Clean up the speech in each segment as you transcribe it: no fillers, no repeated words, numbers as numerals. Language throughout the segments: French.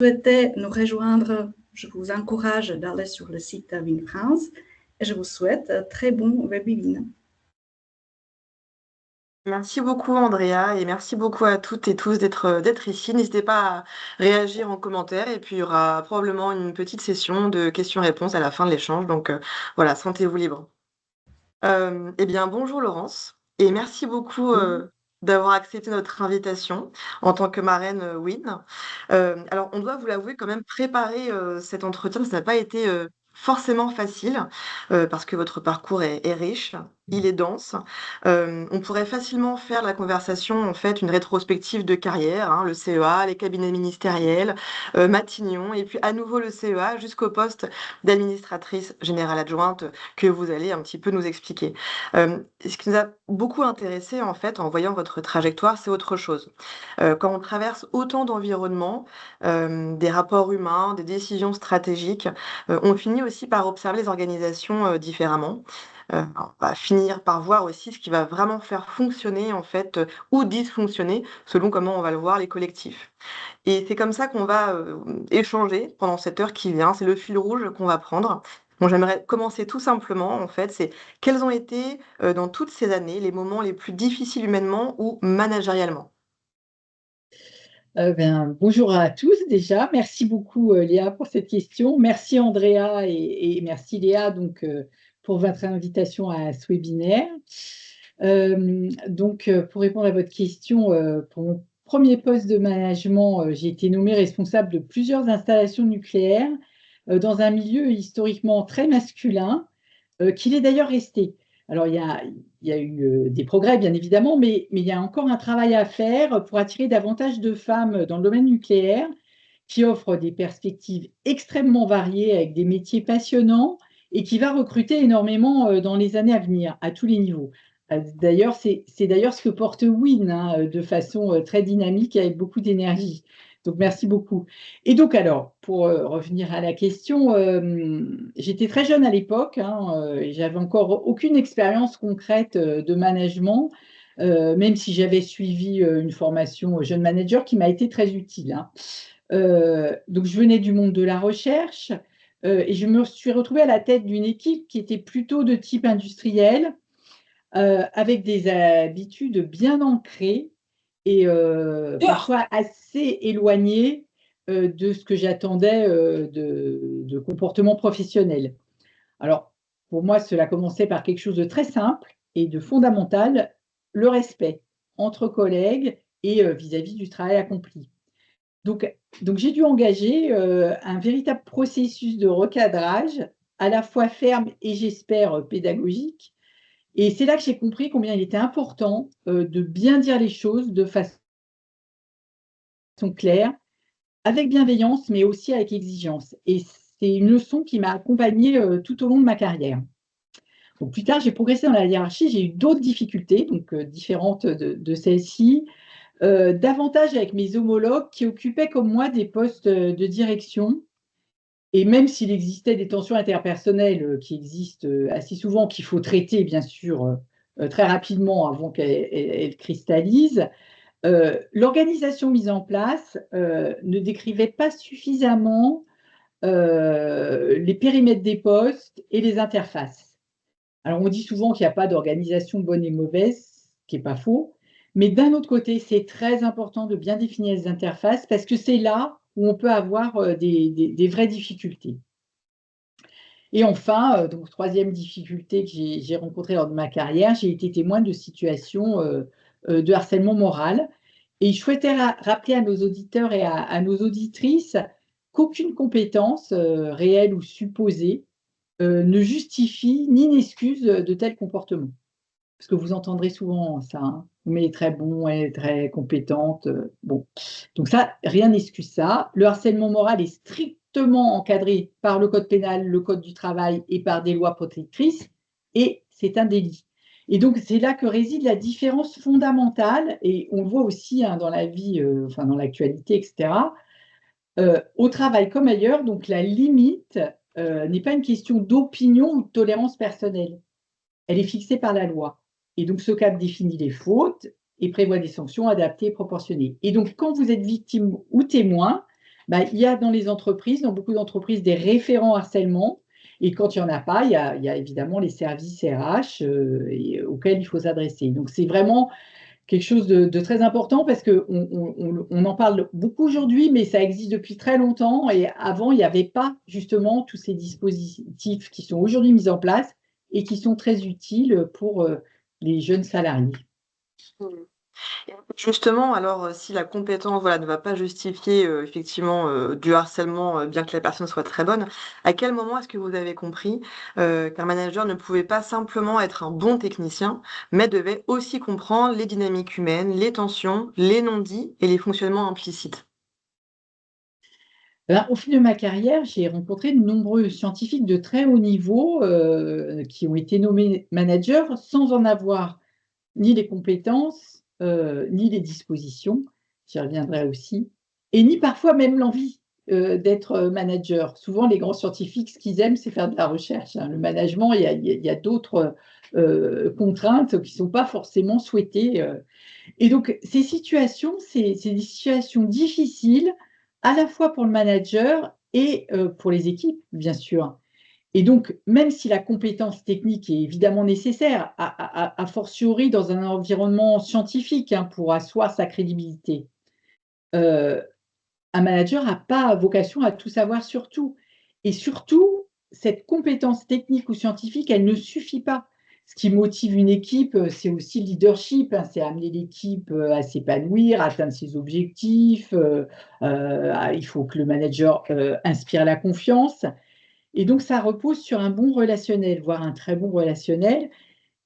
Souhaitez nous rejoindre, je vous encourage d'aller sur le site Win France et je vous souhaite un très bon webinaire. Merci beaucoup Andrea et merci beaucoup à toutes et tous d'être ici. N'hésitez pas à réagir en commentaire et puis il y aura probablement une petite session de questions-réponses à la fin de l'échange. Donc voilà, sentez-vous libre. Eh bien, bonjour Laurence et merci beaucoup d'avoir accepté notre invitation en tant que marraine WIN. Alors, on doit vous l'avouer, quand même, préparer cet entretien, ça n'a pas été forcément facile parce que votre parcours est riche, il est dense. On pourrait facilement faire la conversation, en fait, une rétrospective de carrière, hein, le CEA, les cabinets ministériels, Matignon, et puis à nouveau le CEA jusqu'au poste d'administratrice générale adjointe que vous allez un petit peu nous expliquer. Ce qui nous a beaucoup intéressé, en fait, en voyant votre trajectoire, c'est autre chose. Quand on traverse autant d'environnements, des rapports humains, des décisions stratégiques, on finit aussi par observer les organisations différemment. On va finir par voir aussi ce qui va vraiment faire fonctionner, en fait, ou dysfonctionner, selon comment on va le voir, les collectifs. Et c'est comme ça qu'on va échanger pendant cette heure qui vient. C'est le fil rouge qu'on va prendre. Bon, j'aimerais commencer tout simplement, en fait, c'est quels ont été, dans toutes ces années, les moments les plus difficiles humainement ou managérialement? Bonjour à tous déjà. Merci beaucoup Léa pour cette question. Merci Andrea et merci Léa pour votre invitation à ce webinaire. Pour répondre à votre question, pour mon premier poste de management, j'ai été nommée responsable de plusieurs installations nucléaires dans un milieu historiquement très masculin, qu'il est d'ailleurs resté. Alors, il y a eu des progrès, bien évidemment, mais il y a encore un travail à faire pour attirer davantage de femmes dans le domaine nucléaire, qui offre des perspectives extrêmement variées avec des métiers passionnants et qui va recruter énormément dans les années à venir, à tous les niveaux. D'ailleurs, c'est d'ailleurs ce que porte WIN, hein, de façon très dynamique et avec beaucoup d'énergie. Donc, merci beaucoup. Et donc, alors, pour revenir à la question, j'étais très jeune à l'époque, hein, et j'avais encore aucune expérience concrète de management, même si j'avais suivi une formation jeune manager qui m'a été très utile, hein. Donc, je venais du monde de la recherche et je me suis retrouvée à la tête d'une équipe qui était plutôt de type industriel, avec des habitudes bien ancrées et parfois assez éloignées de ce que j'attendais de comportement professionnel. Alors, pour moi, cela commençait par quelque chose de très simple et de fondamental, le respect entre collègues et vis-à-vis du travail accompli. Donc j'ai dû engager un véritable processus de recadrage, à la fois ferme et j'espère pédagogique. Et c'est là que j'ai compris combien il était important de bien dire les choses de façon claire, avec bienveillance, mais aussi avec exigence. Et c'est une leçon qui m'a accompagnée tout au long de ma carrière. Donc plus tard, j'ai progressé dans la hiérarchie, j'ai eu d'autres difficultés, donc différentes de celles-ci, davantage avec mes homologues qui occupaient comme moi des postes de direction. Et même s'il existait des tensions interpersonnelles qui existent assez souvent, qu'il faut traiter bien sûr très rapidement avant qu'elles cristallisent, l'organisation mise en place ne décrivait pas suffisamment les périmètres des postes et les interfaces. Alors on dit souvent qu'il n'y a pas d'organisation bonne et mauvaise, ce qui n'est pas faux, mais d'un autre côté, c'est très important de bien définir les interfaces parce que c'est là où on peut avoir des vraies difficultés. Et enfin, donc troisième difficulté que j'ai rencontrée lors de ma carrière, j'ai été témoin de situations de harcèlement moral. Et je souhaitais rappeler à nos auditeurs et à nos auditrices qu'aucune compétence réelle ou supposée ne justifie ni n'excuse de tels comportements. Parce que vous entendrez souvent ça, hein. Mais elle est très bon, elle est très compétente. Bon. Donc ça, rien n'excuse ça. Le harcèlement moral est strictement encadré par le code pénal, le code du travail et par des lois protectrices, et c'est un délit. Et donc, c'est là que réside la différence fondamentale, et on le voit aussi hein, dans la vie, enfin dans l'actualité, etc. Au travail comme ailleurs, donc la limite n'est pas une question d'opinion ou de tolérance personnelle. Elle est fixée par la loi. Et donc, ce cadre définit les fautes et prévoit des sanctions adaptées et proportionnées. Et donc, quand vous êtes victime ou témoin, Il y a dans les entreprises, dans beaucoup d'entreprises, des référents harcèlement. Et quand il n'y en a pas, il y a évidemment les services RH auxquels il faut s'adresser. Donc, c'est vraiment quelque chose de très important parce qu'on en parle beaucoup aujourd'hui, mais ça existe depuis très longtemps. Et avant, il n'y avait pas justement tous ces dispositifs qui sont aujourd'hui mis en place et qui sont très utiles pour les jeunes salariés. Mmh. Et justement, alors, si la compétence, voilà, ne va pas justifier, effectivement, du harcèlement, bien que la personne soit très bonne, à quel moment est-ce que vous avez compris, qu'un manager ne pouvait pas simplement être un bon technicien, mais devait aussi comprendre les dynamiques humaines, les tensions, les non-dits et les fonctionnements implicites? Au fil de ma carrière, j'ai rencontré de nombreux scientifiques de très haut niveau qui ont été nommés managers sans en avoir ni les compétences, ni les dispositions, j'y reviendrai aussi, et ni parfois même l'envie d'être manager. Souvent, les grands scientifiques, ce qu'ils aiment, c'est faire de la recherche, hein. Le management, il y a d'autres contraintes qui ne sont pas forcément souhaitées. Et donc, ces situations, c'est des situations difficiles, à la fois pour le manager et pour les équipes, bien sûr. Et donc, même si la compétence technique est évidemment nécessaire, a fortiori dans un environnement scientifique, hein, pour asseoir sa crédibilité, heu, un manager n'a pas vocation à tout savoir sur tout. Et surtout, cette compétence technique ou scientifique, elle ne suffit pas. Ce qui motive une équipe, c'est aussi le leadership, hein, c'est amener l'équipe, à s'épanouir, à atteindre ses objectifs, il faut que le manager, inspire la confiance. Et donc ça repose sur un bon relationnel, voire un très bon relationnel,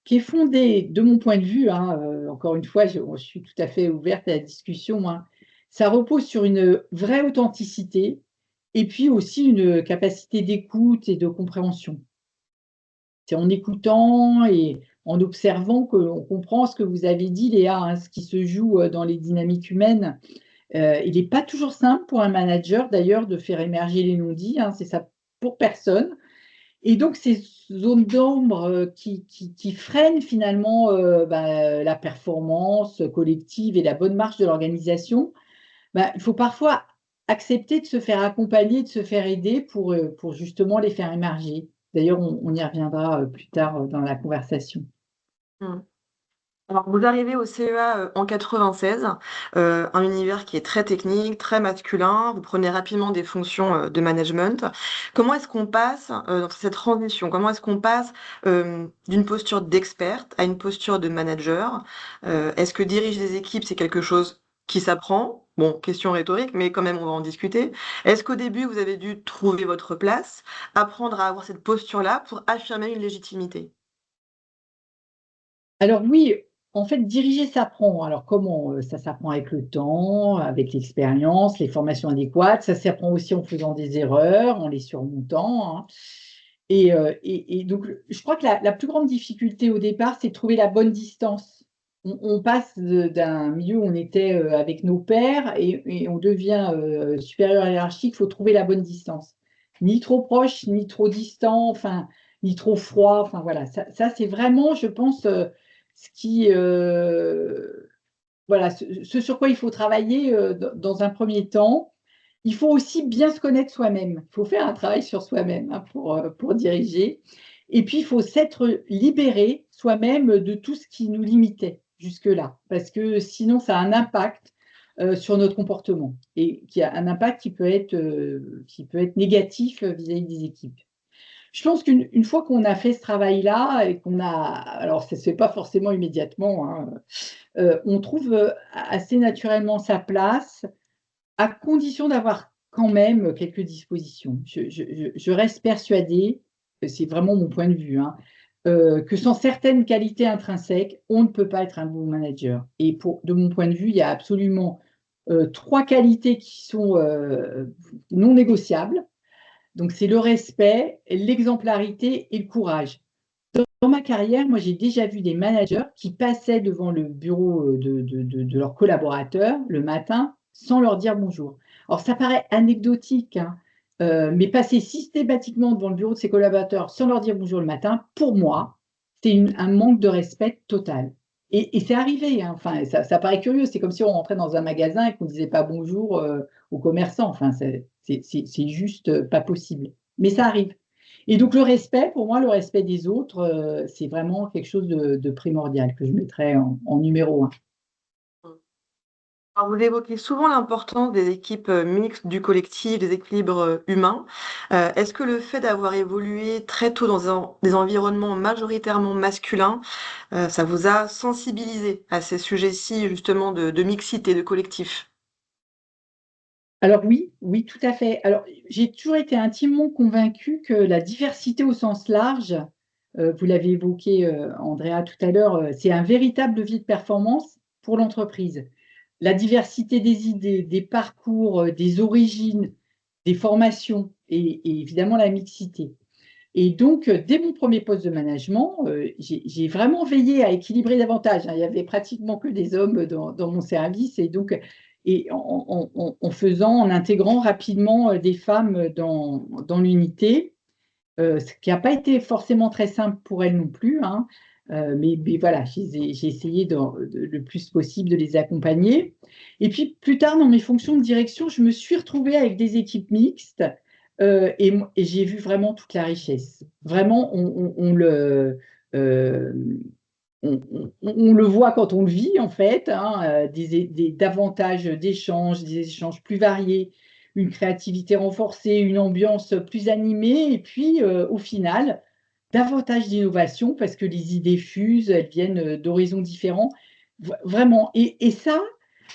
qui est fondé, de mon point de vue, hein, encore une fois, je suis tout à fait ouverte à la discussion, hein. Ça repose sur une vraie authenticité et puis aussi une capacité d'écoute et de compréhension. C'est en écoutant et en observant qu'on comprend ce que vous avez dit, Léa, hein, ce qui se joue, dans les dynamiques humaines. Il n'est pas toujours simple pour un manager d'ailleurs de faire émerger les non-dits, hein, c'est ça pour personne. Et donc ces zones d'ombre, qui freinent finalement, la performance collective et la bonne marche de l'organisation, il faut parfois accepter de se faire accompagner, de se faire aider pour justement les faire émerger. D'ailleurs, on y reviendra, plus tard, dans la conversation. Mmh. Alors, vous arrivez au CEA, en 96, un univers qui est très technique, très masculin. Vous prenez rapidement des fonctions, de management. Comment est-ce qu'on passe, dans cette transition? Comment est-ce qu'on passe, d'une posture d'experte à une posture de manager? Est-ce que diriger des équipes, c'est quelque chose qui s'apprend? Bon, question rhétorique, mais quand même, on va en discuter. Est-ce qu'au début, vous avez dû trouver votre place, apprendre à avoir cette posture-là pour affirmer une légitimité? Alors oui, en fait, diriger s'apprend. Alors comment? Ça s'apprend avec le temps, avec l'expérience, les formations adéquates. Ça s'apprend aussi en faisant des erreurs, en les surmontant, hein. Et donc je crois que la plus grande difficulté au départ, c'est de trouver la bonne distance. On passe d'un milieu où on était, avec nos pairs et on devient, supérieur hiérarchique, il faut trouver la bonne distance. Ni trop proche, ni trop distant, enfin, ni trop froid, enfin voilà. Ça c'est vraiment, je pense, ce qui, voilà, ce sur quoi il faut travailler, dans un premier temps. Il faut aussi bien se connaître soi-même. Il faut faire un travail sur soi-même, hein, pour diriger. Et puis, il faut s'être libéré soi-même de tout ce qui nous limitait jusque-là, parce que sinon ça a un impact, sur notre comportement et qui a un impact qui peut être négatif, vis-à-vis des équipes. Je pense qu'une fois qu'on a fait ce travail-là et qu'on a alors ça ne se fait pas forcément immédiatement, hein, on trouve, assez naturellement sa place, à condition d'avoir quand même quelques dispositions. Je reste persuadée, c'est vraiment mon point de vue, hein, que sans certaines qualités intrinsèques, on ne peut pas être un bon manager. Et de mon point de vue, il y a absolument, 3 qualités qui sont, non négociables. Donc c'est le respect, l'exemplarité et le courage. Dans ma carrière, moi, j'ai déjà vu des managers qui passaient devant le bureau, de leurs collaborateurs le matin sans leur dire bonjour. Alors ça paraît anecdotique, hein, mais passer systématiquement devant le bureau de ses collaborateurs sans leur dire bonjour le matin, pour moi, c'est un manque de respect total. Et c'est arrivé, hein. Enfin, ça paraît curieux, c'est comme si on rentrait dans un magasin et qu'on ne disait pas bonjour aux commerçants. Enfin, c'est juste pas possible. Mais ça arrive. Et donc le respect, pour moi, le respect des autres, c'est vraiment quelque chose de primordial que je mettrais en numéro un. Alors, vous évoquez souvent l'importance des équipes mixtes, du collectif, des équilibres humains. Est-ce que le fait d'avoir évolué très tôt dans des environnements majoritairement masculins, ça vous a sensibilisé à ces sujets-ci, justement, de mixité, de collectif? Alors oui, oui, tout à fait. Alors, j'ai toujours été intimement convaincue que la diversité au sens large, vous l'avez évoqué, Andrea, tout à l'heure, c'est un véritable levier de performance pour l'entreprise. La diversité des idées, des parcours, des origines, des formations et évidemment la mixité. Et donc, dès mon premier poste de management, j'ai vraiment veillé à équilibrer davantage, hein. Il y avait pratiquement que des hommes dans mon service et donc en intégrant rapidement, des femmes dans l'unité, ce qui n'a pas été forcément très simple pour elles non plus, hein, mais voilà, j'ai essayé le plus possible de les accompagner. Et puis plus tard dans mes fonctions de direction, je me suis retrouvée avec des équipes mixtes, et j'ai vu vraiment toute la richesse. Vraiment, on le voit quand on le vit en fait, hein, davantage d'échanges, des échanges plus variés, une créativité renforcée, une ambiance plus animée et puis, au final, davantage d'innovation parce que les idées fusent, elles viennent, d'horizons différents. Vraiment et ça,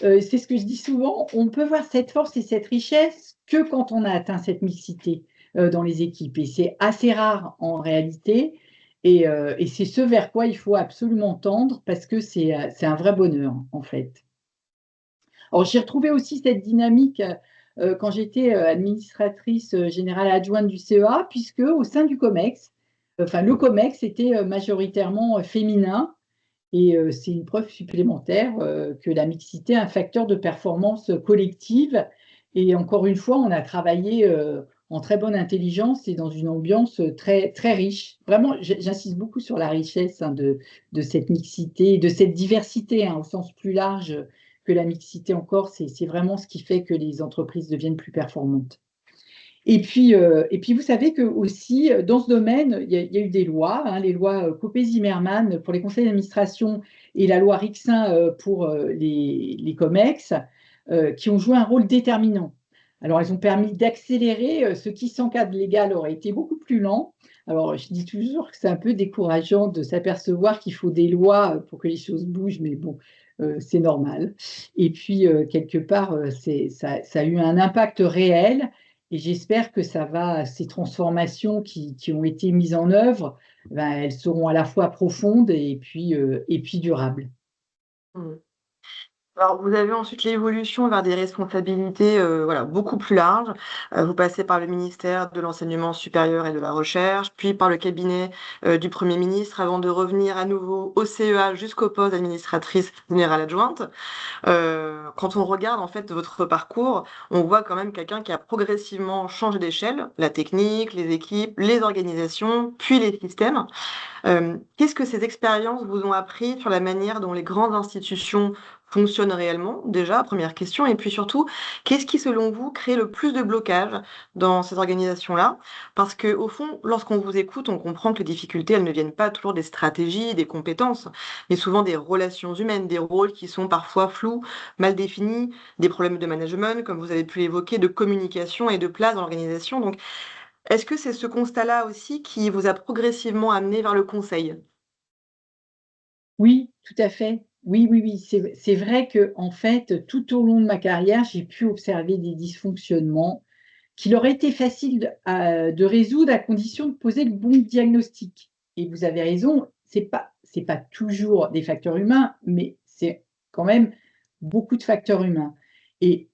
c'est ce que je dis souvent, on peut voir cette force et cette richesse que quand on a atteint cette mixité, dans les équipes et c'est assez rare en réalité et c'est ce vers quoi il faut absolument tendre parce que c'est un vrai bonheur, en fait. Alors j'ai retrouvé aussi cette dynamique, quand j'étais, administratrice, générale adjointe du CEA puisque au sein du COMEX, enfin le COMEX était, majoritairement, féminin et c'est une preuve supplémentaire, que la mixité est un facteur de performance, collective et encore une fois, on a travaillé, en très bonne intelligence et dans une ambiance, très très riche. Vraiment, j'insiste beaucoup sur la richesse, hein, de cette mixité, de cette diversité, hein, au sens plus large, que la mixité encore, c'est vraiment ce qui fait que les entreprises deviennent plus performantes. Et puis vous savez qu'aussi, dans ce domaine, il y a eu des lois, hein, les lois, Copé-Zimmermann pour les conseils d'administration et la loi Rixain, pour, les COMEX, qui ont joué un rôle déterminant. Alors elles ont permis d'accélérer, ce qui sans cadre légal aurait été beaucoup plus lent. Alors je dis toujours que c'est un peu décourageant de s'apercevoir qu'il faut des lois, pour que les choses bougent, mais bon, c'est normal. Et puis, quelque part, ça a eu un impact réel et j'espère que ces transformations qui ont été mises en œuvre, ben, elles seront à la fois profondes et puis durables. Mmh. Alors, vous avez ensuite l'évolution vers des responsabilités, voilà, beaucoup plus larges. Vous passez par le ministère de l'Enseignement supérieur et de la Recherche, puis par le cabinet, du Premier ministre avant de revenir à nouveau au CEA jusqu'au poste d'administratrice générale adjointe. Quand on regarde en fait votre parcours, on voit quand même quelqu'un qui a progressivement changé d'échelle, la technique, les équipes, les organisations, puis les systèmes. Qu'est-ce que ces expériences vous ont appris sur la manière dont les grandes institutions fonctionnent réellement, déjà, première question, et puis surtout, qu'est-ce qui, selon vous, crée le plus de blocages dans ces organisations-là? Parce que, au fond, lorsqu'on vous écoute, on comprend que les difficultés, elles ne viennent pas toujours des stratégies, des compétences, mais souvent des relations humaines, des rôles qui sont parfois flous, mal définis, des problèmes de management, comme vous avez pu l'évoquer, de communication et de place dans l'organisation. Donc, est-ce que c'est ce constat-là aussi qui vous a progressivement amené vers le conseil? Oui, tout à fait. Oui, oui, oui, c'est vrai qu'en fait, tout au long de ma carrière, j'ai pu observer des dysfonctionnements qu'il aurait été facile de résoudre à condition de poser le bon diagnostic. Et vous avez raison, c'est pas toujours des facteurs humains, mais c'est quand même beaucoup de facteurs humains. Et,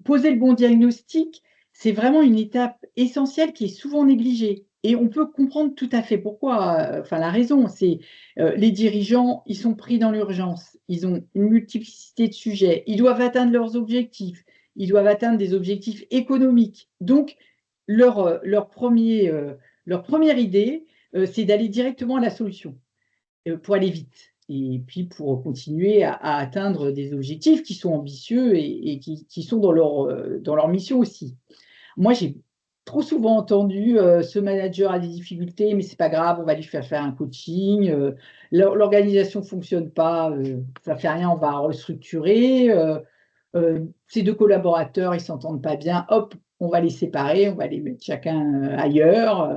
poser le bon diagnostic, c'est vraiment une étape essentielle qui est souvent négligée. Et on peut comprendre tout à fait pourquoi. Enfin, la raison, c'est les dirigeants, ils sont pris dans l'urgence. Ils ont une multiplicité de sujets. Ils doivent atteindre leurs objectifs. Ils doivent atteindre des objectifs économiques. Donc, leur première idée, c'est d'aller directement à la solution pour aller vite. et puis pour continuer à atteindre des objectifs qui sont ambitieux et qui sont dans leur mission aussi. Moi, j'ai trop souvent entendu ce manager a des difficultés, mais c'est pas grave, on va lui faire un coaching. L'organisation fonctionne pas, ça fait rien, on va restructurer. Ces deux collaborateurs, ils s'entendent pas bien, hop, on va les séparer, on va les mettre chacun ailleurs.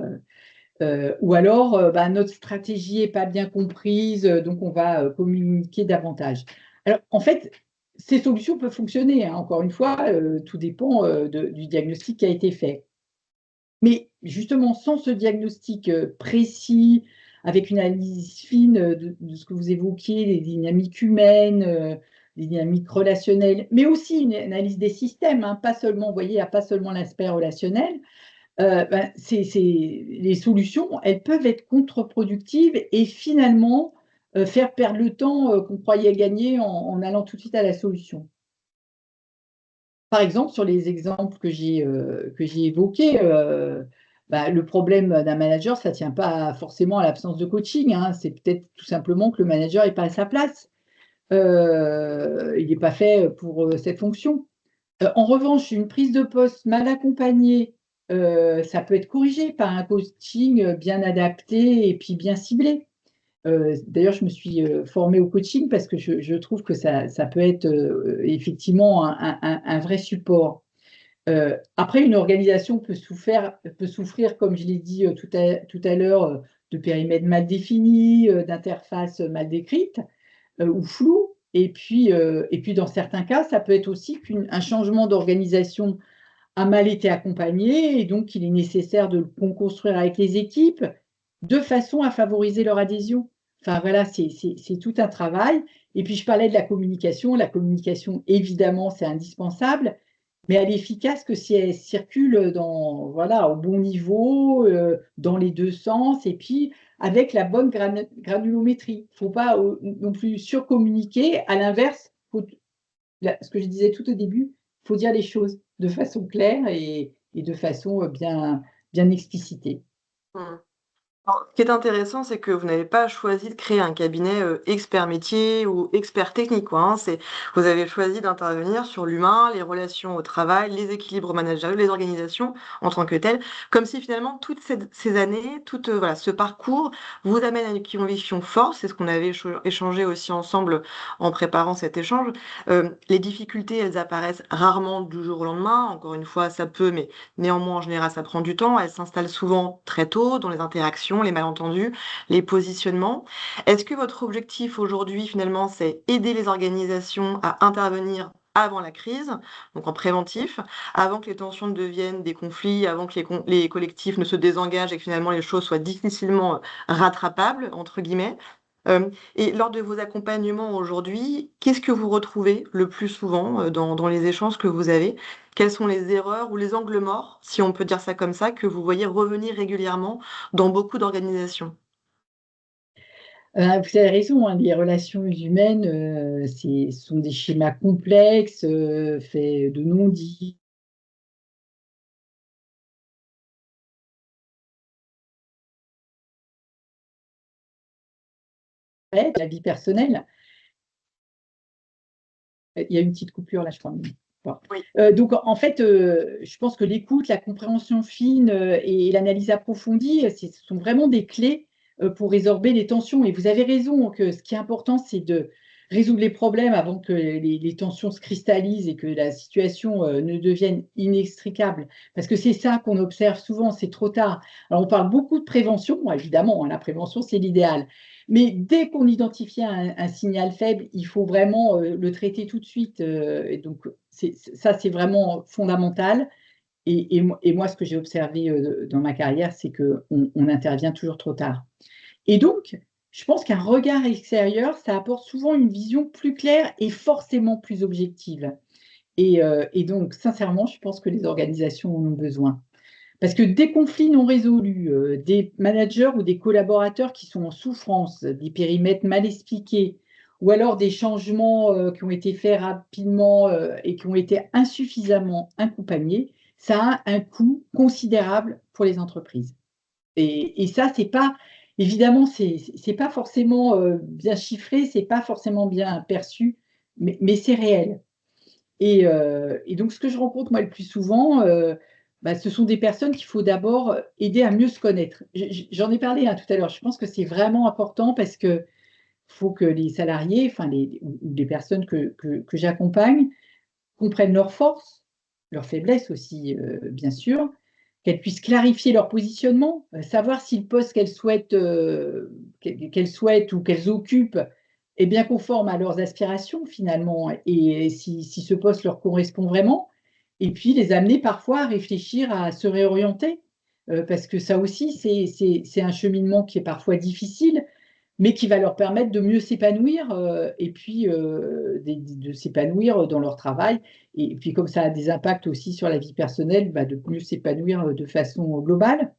Ou alors, notre stratégie est pas bien comprise, donc on va communiquer davantage. Alors, en fait, ces solutions peuvent fonctionner, hein, encore une fois, tout dépend du diagnostic qui a été fait. Mais justement, sans ce diagnostic précis, avec une analyse fine de ce que vous évoquiez, les dynamiques humaines, les dynamiques relationnelles, mais aussi une analyse des systèmes, hein, pas seulement, vous voyez, il n'y a pas seulement l'aspect relationnel. Les solutions, elles peuvent être contre-productives et finalement faire perdre le temps qu'on croyait gagner en allant tout de suite à la solution. Par exemple, sur les exemples que j'ai évoqués, le problème d'un manager, ça ne tient pas forcément à l'absence de coaching, hein. C'est peut-être tout simplement que le manager n'est pas à sa place. Il n'est pas fait pour cette fonction. En revanche, une prise de poste mal accompagnée, ça peut être corrigé par un coaching bien adapté et puis bien ciblé. D'ailleurs, je me suis formée au coaching parce que je trouve que ça peut être effectivement un vrai support. Après, une organisation peut souffrir, comme je l'ai dit tout à l'heure, de périmètres mal définis, d'interfaces mal décrites ou floues. Et puis, dans certains cas, ça peut être aussi qu'un changement d'organisation a mal été accompagné et donc il est nécessaire de le construire avec les équipes de façon à favoriser leur adhésion. Enfin voilà, c'est tout un travail. Et puis je parlais de la communication. La communication, évidemment, c'est indispensable, mais elle est efficace que si elle circule au bon niveau, dans les deux sens, et puis avec la bonne granulométrie. Il ne faut pas non plus surcommuniquer. À l'inverse, ce que je disais tout au début, il faut dire les choses de façon claire et de façon bien explicitée. Mmh. Alors, ce qui est intéressant, c'est que vous n'avez pas choisi de créer un cabinet expert métier ou expert technique, quoi, hein. Vous avez choisi d'intervenir sur l'humain, les relations au travail, les équilibres managériaux, les organisations en tant que telles, comme si finalement toutes ces années, voilà, ce parcours vous amène à une conviction forte. C'est ce qu'on avait échangé aussi ensemble en préparant cet échange. Les difficultés, elles apparaissent rarement du jour au lendemain. Encore une fois, ça peut, mais néanmoins, en général, ça prend du temps. Elles s'installent souvent très tôt dans les interactions, les malentendus, les positionnements. Est-ce que votre objectif aujourd'hui, finalement, c'est aider les organisations à intervenir avant la crise, donc en préventif, avant que les tensions ne deviennent des conflits, avant que les collectifs ne se désengagent et que finalement les choses soient difficilement rattrapables, entre guillemets. Et lors de vos accompagnements aujourd'hui, qu'est-ce que vous retrouvez le plus souvent dans les échanges que vous avez? Quelles sont les erreurs ou les angles morts, si on peut dire ça comme ça, que vous voyez revenir régulièrement dans beaucoup d'organisations? Vous avez raison, hein, les relations humaines, ce sont des schémas complexes, faits de non-dits, la vie personnelle. Il y a une petite coupure là, je crois. Bon. Oui. Donc en fait, je pense que l'écoute, la compréhension fine, et l'analyse approfondie, ce sont vraiment des clés, pour résorber les tensions et vous avez raison que ce qui est important, c'est de résoudre les problèmes avant que les tensions se cristallisent et que la situation, ne devienne inextricable. Parce que c'est ça qu'on observe souvent, c'est trop tard. Alors on parle beaucoup de prévention, bon, évidemment, hein, la prévention, c'est l'idéal. Mais dès qu'on identifie un signal faible, il faut vraiment le traiter tout de suite. Et donc, ça, c'est vraiment fondamental. Et moi, ce que j'ai observé dans ma carrière, c'est qu'on intervient toujours trop tard. Et donc, je pense qu'un regard extérieur, ça apporte souvent une vision plus claire et forcément plus objective. Et donc, sincèrement, je pense que les organisations en ont besoin. Parce que des conflits non résolus, des managers ou des collaborateurs qui sont en souffrance, des périmètres mal expliqués, ou alors des changements qui ont été faits rapidement et qui ont été insuffisamment accompagnés, ça a un coût considérable pour les entreprises. Et ça, c'est pas évidemment, c'est pas forcément bien chiffré, c'est pas forcément bien perçu, mais c'est réel. Et donc ce que je rencontre moi le plus souvent, bah, ce sont des personnes qu'il faut d'abord aider à mieux se connaître. J'en ai parlé, hein, tout à l'heure. Je pense que c'est vraiment important parce que faut que les salariés, enfin ou les personnes que j'accompagne comprennent leurs forces, leurs faiblesses aussi, bien sûr, qu'elles puissent clarifier leur positionnement, savoir si le poste qu'elles souhaitent ou qu'elles occupent est bien conforme à leurs aspirations finalement et si ce poste leur correspond vraiment et puis les amener parfois à réfléchir à se réorienter, parce que ça aussi c'est un cheminement qui est parfois difficile mais qui va leur permettre de mieux s'épanouir, et puis, de s'épanouir dans leur travail et puis comme ça a des impacts aussi sur la vie personnelle, bah, de mieux s'épanouir, de façon globale.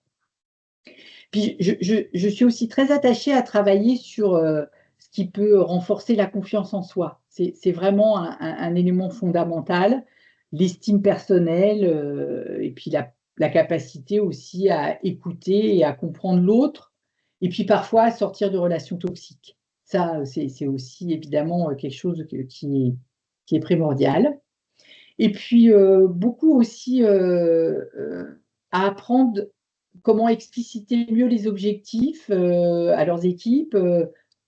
Puis je suis aussi très attachée à travailler sur, ce qui peut renforcer la confiance en soi. C'est vraiment un élément fondamental, l'estime personnelle, et puis la capacité aussi à écouter et à comprendre l'autre et puis parfois à sortir de relations toxiques. Ça, c'est aussi évidemment, quelque chose qui est primordial et puis, beaucoup aussi, à apprendre comment expliciter mieux les objectifs, à leurs équipes,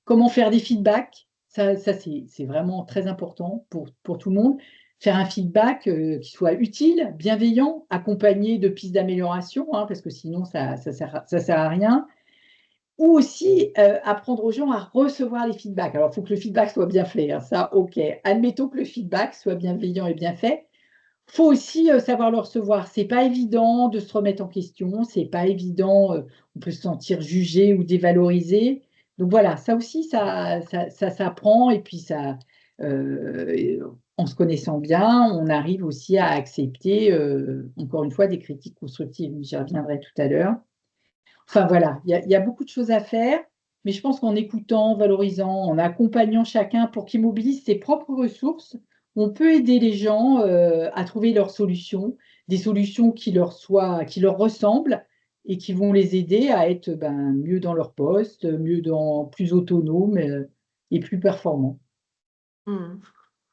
comment faire des feedbacks. Ça c'est vraiment très important pour tout le monde. Faire un feedback, qui soit utile, bienveillant, accompagné de pistes d'amélioration, hein, parce que sinon ça sert à rien. Ou aussi, apprendre aux gens à recevoir les feedbacks. Alors il faut que le feedback soit bien fait, hein, ça OK. Admettons que le feedback soit bienveillant et bien fait. Faut aussi, savoir le recevoir. C'est pas évident de se remettre en question, c'est pas évident, on peut se sentir jugé ou dévalorisé. Donc voilà, ça aussi, ça s'apprend et puis ça, et en se connaissant bien, on arrive aussi à accepter, encore une fois, des critiques constructives. J'y reviendrai tout à l'heure. Enfin voilà, il y a beaucoup de choses à faire, mais je pense qu'en écoutant, valorisant, en accompagnant chacun pour qu'il mobilise ses propres ressources, on peut aider les gens, à trouver leurs solutions, des solutions qui leur ressemblent et qui vont les aider à être, ben, mieux dans leur poste, plus autonomes, et plus performants. Mmh.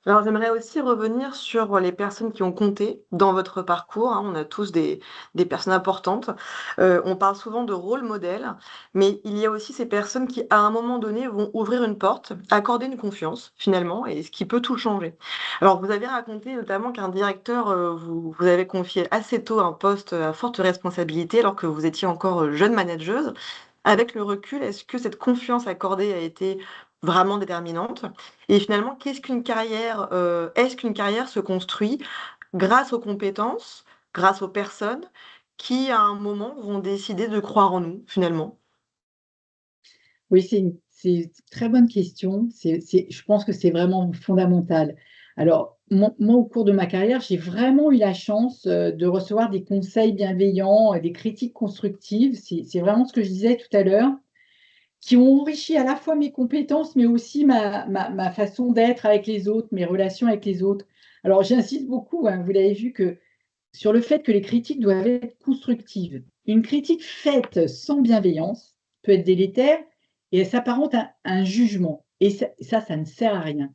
Alors, j'aimerais aussi revenir sur les personnes qui ont compté dans votre parcours, hein. On a tous des personnes importantes. On parle souvent de rôle modèle, mais il y a aussi ces personnes qui, à un moment donné, vont ouvrir une porte, accorder une confiance, finalement, et ce qui peut tout changer. Alors, vous avez raconté notamment qu'un directeur, vous avez confié assez tôt un poste à forte responsabilité alors que vous étiez encore, jeune manageuse. Avec le recul, est-ce que cette confiance accordée a été vraiment déterminante? Et finalement, est-ce qu'une carrière se construit grâce aux compétences, grâce aux personnes qui, à un moment, vont décider de croire en nous, finalement? Oui, c'est une très bonne question. Je pense que c'est vraiment fondamental. Alors, moi, au cours de ma carrière, j'ai vraiment eu la chance, de recevoir des conseils bienveillants et des critiques constructives. C'est vraiment ce que je disais tout à l'heure, qui ont enrichi à la fois mes compétences, mais aussi ma façon d'être avec les autres, mes relations avec les autres. Alors, j'insiste beaucoup, hein, vous l'avez vu, sur le fait que les critiques doivent être constructives. Une critique faite sans bienveillance peut être délétère et elle s'apparente à un jugement et ça ne sert à rien.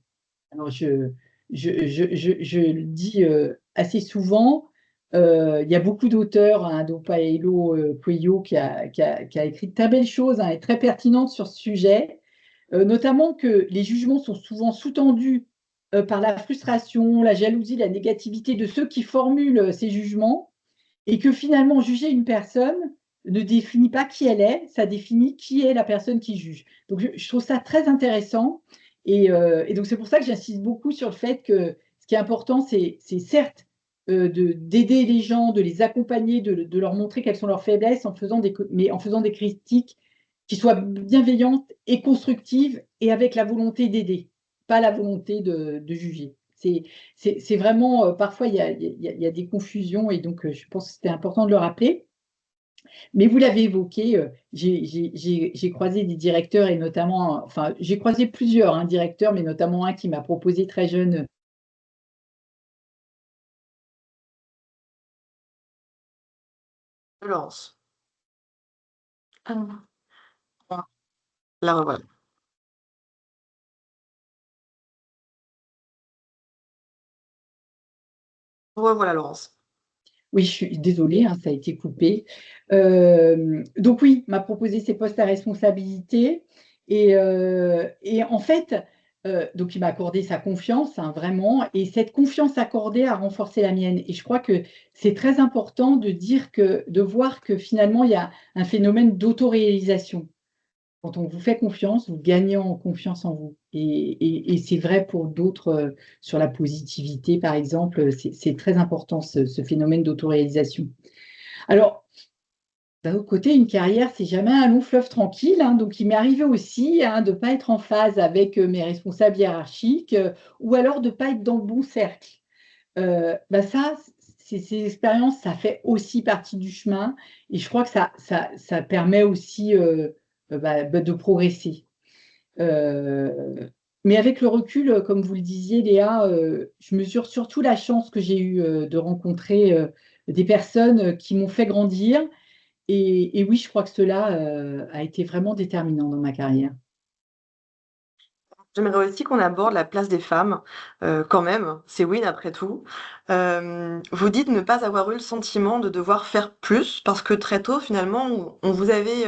Alors je le dis, assez souvent, il y a beaucoup d'auteurs, hein, dont Paolo, Coelho qui a écrit de très belles choses, hein, et très pertinentes sur ce sujet, notamment que les jugements sont souvent sous-tendus, par la frustration, la jalousie, la négativité de ceux qui formulent, ces jugements et que finalement juger une personne ne définit pas qui elle est, ça définit qui est la personne qui juge. Donc je trouve ça très intéressant et donc c'est pour ça que j'insiste beaucoup sur le fait que ce qui est important, c'est certes, d'aider les gens, de les accompagner, de leur montrer quelles sont leurs faiblesses mais en faisant des critiques qui soient bienveillantes et constructives et avec la volonté d'aider, pas la volonté de juger. C'est vraiment, parfois il y a des confusions et donc je pense que c'était important de le rappeler. Mais vous l'avez évoqué, j'ai croisé des directeurs et notamment, enfin, j'ai croisé plusieurs, hein, directeurs, mais notamment un qui m'a proposé très jeune. Je lance. La revoilà. Revoilà, Laurence. Oui, je suis désolée, hein, ça a été coupé. Donc oui, m'a proposé ces postes à responsabilité et en fait, donc il m'a accordé sa confiance, hein, vraiment et cette confiance accordée a renforcé la mienne et je crois que c'est très important de voir que finalement il y a un phénomène d'autoréalisation. Quand on vous fait confiance, vous gagnez en confiance en vous. Et c'est vrai pour d'autres, sur la positivité, par exemple, c'est très important ce phénomène d'autoréalisation. Alors, d'un autre côté, une carrière, c'est jamais un long fleuve tranquille, hein, donc il m'est arrivé aussi, hein, de ne pas être en phase avec mes responsables hiérarchiques, ou alors de ne pas être dans le bon cercle. Bah ça, ces expériences, ça fait aussi partie du chemin et je crois que ça permet aussi, de progresser. Mais avec le recul, comme vous le disiez Léa, je mesure surtout la chance que j'ai eue, de rencontrer, des personnes, qui m'ont fait grandir et oui, je crois que cela, a été vraiment déterminant dans ma carrière. J'aimerais aussi qu'on aborde la place des femmes, quand même, c'est Win après tout. Vous dites ne pas avoir eu le sentiment de devoir faire plus parce que très tôt finalement on vous avait,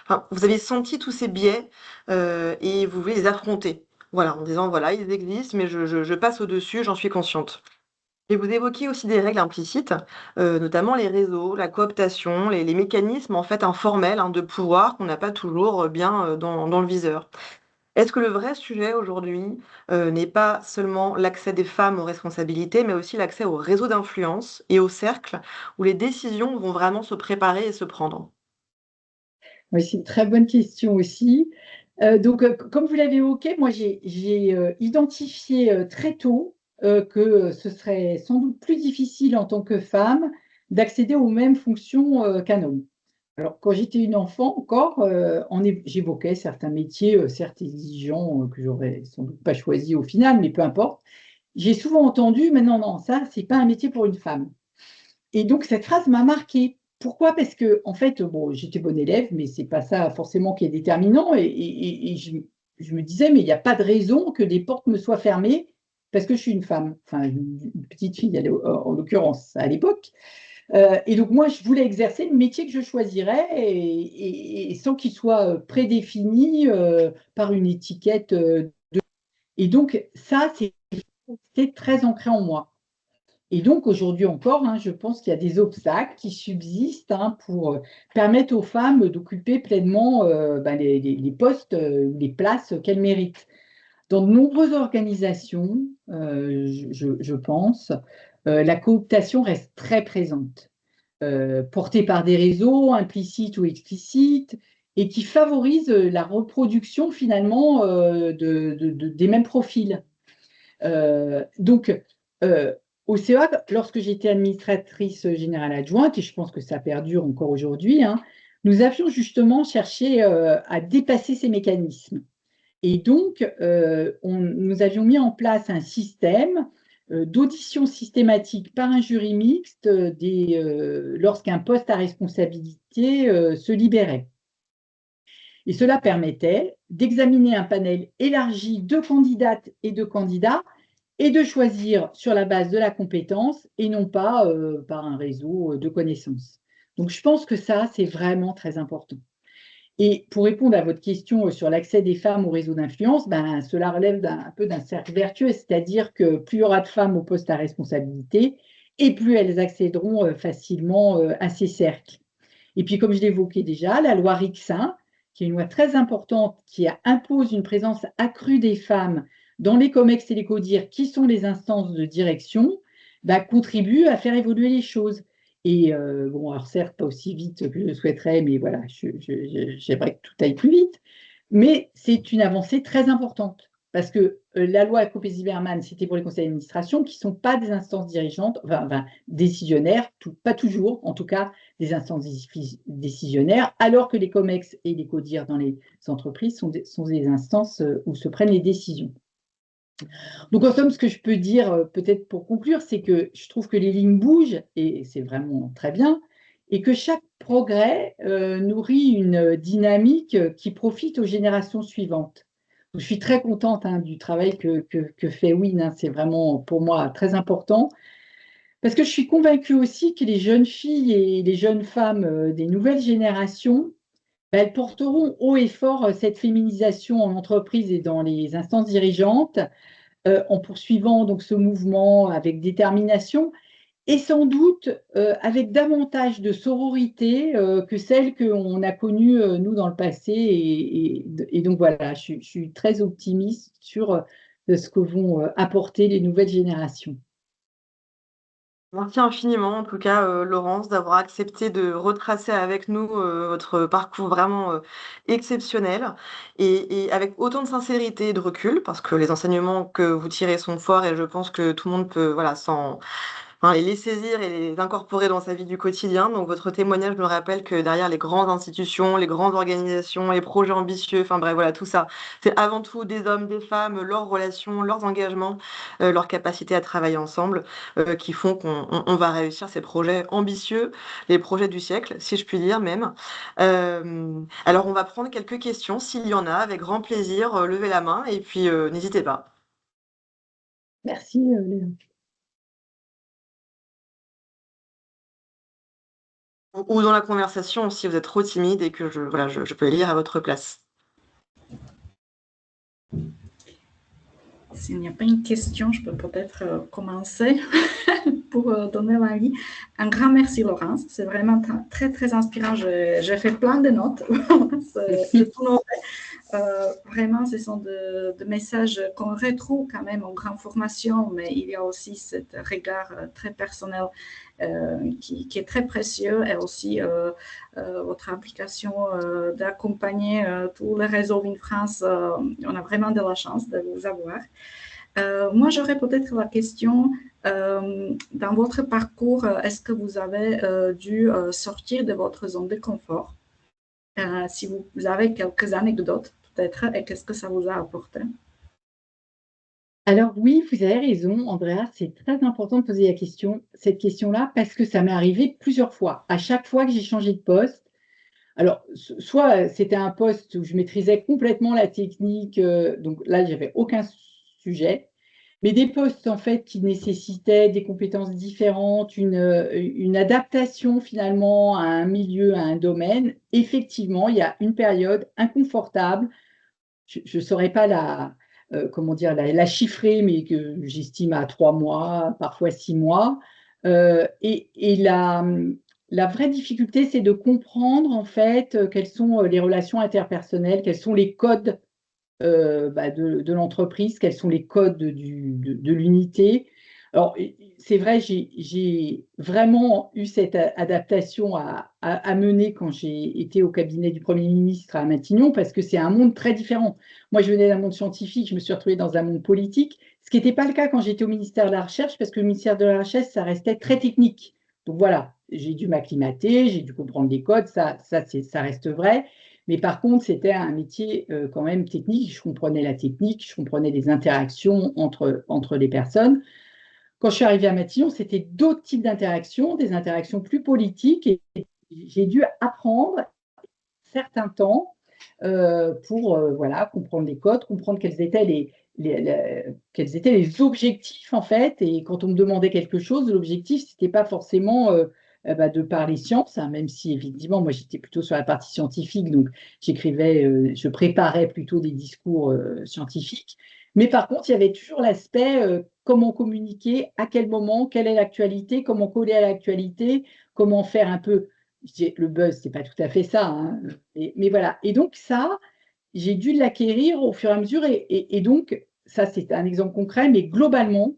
enfin vous avez senti tous ces biais, et vous voulez les affronter. Voilà, en disant: «Voilà, ils existent mais je passe au-dessus, j'en suis consciente». Et vous évoquiez aussi des règles implicites, notamment les réseaux, la cooptation, les mécanismes en fait informels, hein, de pouvoir qu'on n'a pas toujours, bien, dans le viseur. Est-ce que le vrai sujet aujourd'hui, n'est pas seulement l'accès des femmes aux responsabilités, mais aussi l'accès aux réseaux d'influence et aux cercles où les décisions vont vraiment se préparer et se prendre? Oui, c'est une très bonne question aussi. Donc, comme vous l'avez évoqué, moi j'ai identifié, très tôt, que, ce serait sans doute plus difficile en tant que femme d'accéder aux mêmes fonctions, qu'un homme. Alors quand j'étais une enfant encore, j'évoquais certains métiers, certes exigeants, que j'aurais sans doute pas choisis au final, mais peu importe. J'ai souvent entendu: «Mais non, non, ça c'est pas un métier pour une femme». Et donc cette phrase m'a marquée. Pourquoi? Parce qu'en fait, bon, j'étais bonne élève, mais c'est pas ça forcément qui est déterminant et je me disais: «Mais il y a pas de raison que des portes me soient fermées parce que je suis une femme». Enfin, une petite fille en l'occurrence à l'époque. Et donc moi, je voulais exercer le métier que je choisirais et sans qu'il soit, prédéfini, par une étiquette, et donc ça, c'est très ancré en moi. Et donc aujourd'hui encore, hein, je pense qu'il y a des obstacles qui subsistent, hein, pour, permettre aux femmes d'occuper pleinement, les postes, les places qu'elles méritent. Dans de nombreuses organisations, je pense, la cooptation reste très présente, portée par des réseaux implicites ou explicites et qui favorisent, la reproduction finalement, des mêmes profils. Donc, au CEA, lorsque j'étais administratrice générale adjointe, et je pense que ça perdure encore aujourd'hui, hein, nous avions justement cherché, à dépasser ces mécanismes. Et donc, nous avions mis en place un système, d'audition systématique par un jury mixte, lorsqu'un poste à responsabilité, se libérait. Et cela permettait d'examiner un panel élargi de candidates et de candidats et de choisir sur la base de la compétence et non pas, par un réseau, de connaissances. Donc je pense que ça, c'est vraiment très important. Et pour répondre à votre question, sur l'accès des femmes au réseau d'influence, ben, cela relève un peu d'un cercle vertueux, c'est-à-dire que plus il y aura de femmes au poste à responsabilité et plus elles accéderont, facilement, à ces cercles. Et puis, comme je l'évoquais déjà, la loi Rixain, qui est une loi très importante, impose une présence accrue des femmes dans les COMEX et les CODIR, qui sont les instances de direction, bah, contribue à faire évoluer les choses. Et bon, alors certes, pas aussi vite que je le souhaiterais, mais voilà, j'aimerais que tout aille plus vite. Mais c'est une avancée très importante. Parce que la loi Copé-Zimmermann, c'était pour les conseils d'administration, qui ne sont pas des instances dirigeantes, enfin décisionnaires, pas toujours, en tout cas, des instances décisionnaires, alors que les COMEX et les CODIR dans les entreprises sont des instances où se prennent les décisions. Donc, en somme, ce que je peux dire, peut-être pour conclure, c'est que je trouve que les lignes bougent et c'est vraiment très bien. et que chaque progrès nourrit une dynamique qui profite aux générations suivantes. Je suis très contente du travail que fait WIN, hein. C'est vraiment pour moi très important. Parce que je suis convaincue aussi que les jeunes filles et les jeunes femmes des nouvelles générations, ben, elles porteront haut et fort cette féminisation en entreprise et dans les instances dirigeantes, en poursuivant donc ce mouvement avec détermination et sans doute avec davantage de sororité que celle qu'on a connue nous dans le passé. Et donc voilà, je suis très optimiste sur ce que vont apporter les nouvelles générations. Merci infiniment, en tout cas, Laurence, d'avoir accepté de retracer avec nous votre parcours vraiment exceptionnel et avec autant de sincérité et de recul, parce que les enseignements que vous tirez sont forts et je pense que tout le monde peut voilà, les saisir et les incorporer dans sa vie du quotidien. Donc votre témoignage me rappelle que derrière les grandes institutions, les grandes organisations, les projets ambitieux, enfin bref, voilà, tout ça, c'est avant tout des hommes, des femmes, leurs relations, leurs engagements, leur capacité à travailler ensemble, qui font qu'on va réussir ces projets ambitieux, les projets du siècle, si je puis dire même. Alors on va prendre quelques questions, s'il y en a, avec grand plaisir, levez la main et puis n'hésitez pas. Merci, Léa. Ou dans la conversation, si vous êtes trop timide et que je peux lire à votre place. S'il n'y a pas une question, je peux peut-être commencer pour donner l'avis. Un grand merci, Laurence. C'est vraiment très, très inspirant. J'ai fait plein de notes. C'est tout noté. Vraiment, ce sont de messages qu'on retrouve quand même en grande formation, mais il y a aussi ce regard très personnel qui est très précieux et aussi votre implication d'accompagner tout le réseau WinFrance. On a vraiment de la chance de vous avoir. Moi, j'aurais peut-être la question, dans votre parcours, est-ce que vous avez dû sortir de votre zone de confort? Si vous avez quelques anecdotes, peut-être, et qu'est-ce que ça vous a apporté? Alors oui, vous avez raison, Andrea, c'est très important de poser cette question-là, parce que ça m'est arrivé plusieurs fois. À chaque fois que j'ai changé de poste, alors soit c'était un poste où je maîtrisais complètement la technique, donc là, j'avais aucun sujet, mais des postes en fait qui nécessitaient des compétences différentes, une adaptation finalement à un milieu, à un domaine. Effectivement, il y a une période inconfortable. Je ne saurais pas comment dire, la chiffrer, mais que j'estime à 3 mois, parfois 6 mois. Et la vraie difficulté, c'est de comprendre en fait quelles sont les relations interpersonnelles, quels sont les codes de l'entreprise, quels sont les codes de l'unité. Alors, c'est vrai, j'ai vraiment eu cette adaptation à mener quand j'ai été au cabinet du Premier ministre à Matignon, parce que c'est un monde très différent. Moi, je venais d'un monde scientifique, je me suis retrouvée dans un monde politique, ce qui n'était pas le cas quand j'étais au ministère de la Recherche, parce que le ministère de la Recherche, ça restait très technique. Donc voilà, j'ai dû m'acclimater, j'ai dû comprendre les codes, ça reste vrai. Mais par contre, c'était un métier quand même technique. Je comprenais la technique, je comprenais les interactions entre les personnes. Quand je suis arrivée à Matignon, c'était d'autres types d'interactions, des interactions plus politiques. Et j'ai dû apprendre certains temps pour voilà, comprendre les codes, comprendre quels étaient quels étaient les objectifs en fait. Et quand on me demandait quelque chose, l'objectif, ce n'était pas forcément de parler science, hein, même si effectivement, moi j'étais plutôt sur la partie scientifique, donc je préparais plutôt des discours scientifiques. Mais par contre, il y avait toujours l'aspect comment communiquer, à quel moment, quelle est l'actualité, comment coller à l'actualité, comment faire un peu. Le buzz, c'est pas tout à fait ça, hein, mais voilà. Et donc ça, j'ai dû l'acquérir au fur et à mesure. Et donc, ça, c'est un exemple concret, mais globalement,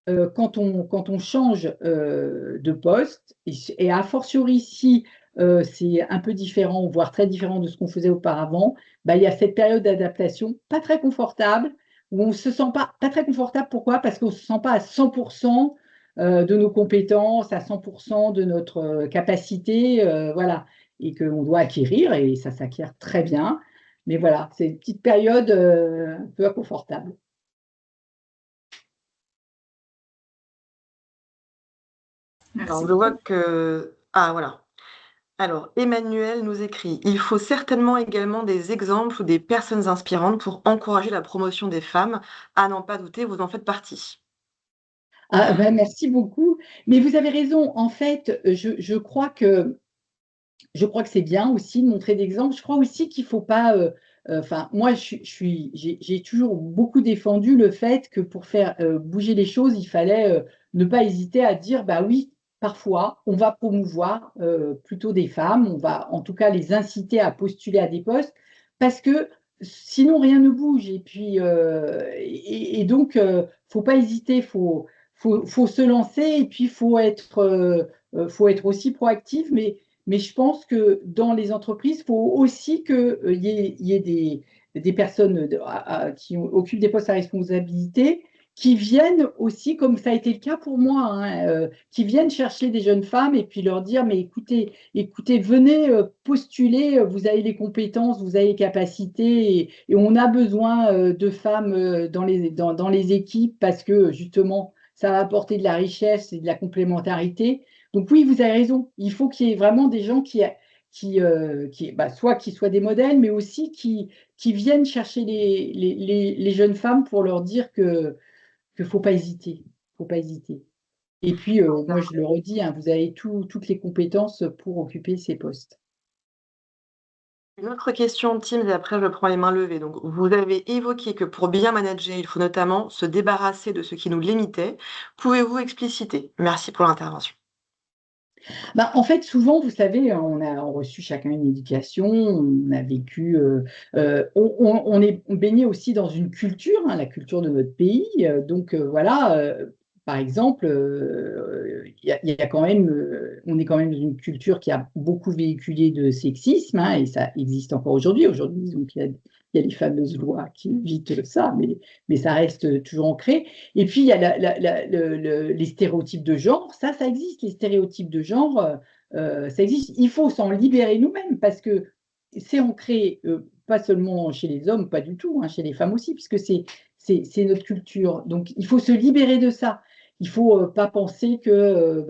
quand on change de poste, et a fortiori si c'est un peu différent, voire très différent de ce qu'on faisait auparavant, bah, il y a cette période d'adaptation pas très confortable, où on ne se sent pas très confortable. Pourquoi? Parce qu'on ne se sent pas à 100% de nos compétences, à 100% de notre capacité, voilà, et qu'on doit acquérir, et ça s'acquiert très bien. Mais voilà, c'est une petite période un peu inconfortable. Merci Alors, je vois beaucoup. que... Ah, voilà. Alors, Emmanuel nous écrit, il faut certainement également des exemples ou des personnes inspirantes pour encourager la promotion des femmes. À n'en pas douter, vous en faites partie. Ah, ben, merci beaucoup. Mais vous avez raison. En fait, je crois que c'est bien aussi de montrer d'exemple. Je crois aussi qu'il ne faut pas. Enfin, moi, j'ai toujours beaucoup défendu le fait que pour faire bouger les choses, il fallait ne pas hésiter à dire, bah oui, parfois, on va promouvoir plutôt des femmes, on va en tout cas les inciter à postuler à des postes, parce que sinon rien ne bouge. Et puis, et donc, faut pas hésiter, faut se lancer, et puis faut être aussi proactif, mais je pense que dans les entreprises, il faut aussi qu'il y ait des personnes qui occupent des postes à responsabilité qui viennent aussi, comme ça a été le cas pour moi, hein, qui viennent chercher des jeunes femmes et puis leur dire, mais écoutez, venez postuler, vous avez les compétences, vous avez les capacités et on a besoin de femmes dans les équipes parce que justement, ça va apporter de la richesse et de la complémentarité. Donc oui, vous avez raison. Il faut qu'il y ait vraiment des gens soit qui soient des modèles, mais aussi qui viennent chercher les jeunes femmes pour leur dire que faut pas hésiter. Faut pas hésiter. Et puis, moi, je le redis, hein, vous avez toutes les compétences pour occuper ces postes. Une autre question, Tim, et après je prends les mains levées. Donc, vous avez évoqué que pour bien manager, il faut notamment se débarrasser de ce qui nous limitait. Pouvez-vous expliciter? Merci pour l'intervention. Ben, en fait, souvent, vous savez, on a reçu chacun une éducation, on a vécu, on est baigné aussi dans une culture, hein, la culture de notre pays. Donc voilà, par exemple, il y a quand même, on est quand même dans une culture qui a beaucoup véhiculé de sexisme, hein, et ça existe encore aujourd'hui. Aujourd'hui, donc il y a les fameuses lois qui évitent ça, mais ça reste toujours ancré. Et puis, il y a les stéréotypes de genre. Ça existe, les stéréotypes de genre, ça existe. Il faut s'en libérer nous-mêmes parce que c'est ancré, pas seulement chez les hommes, pas du tout, hein, chez les femmes aussi, puisque c'est notre culture. Donc, il faut se libérer de ça. Il ne faut pas penser que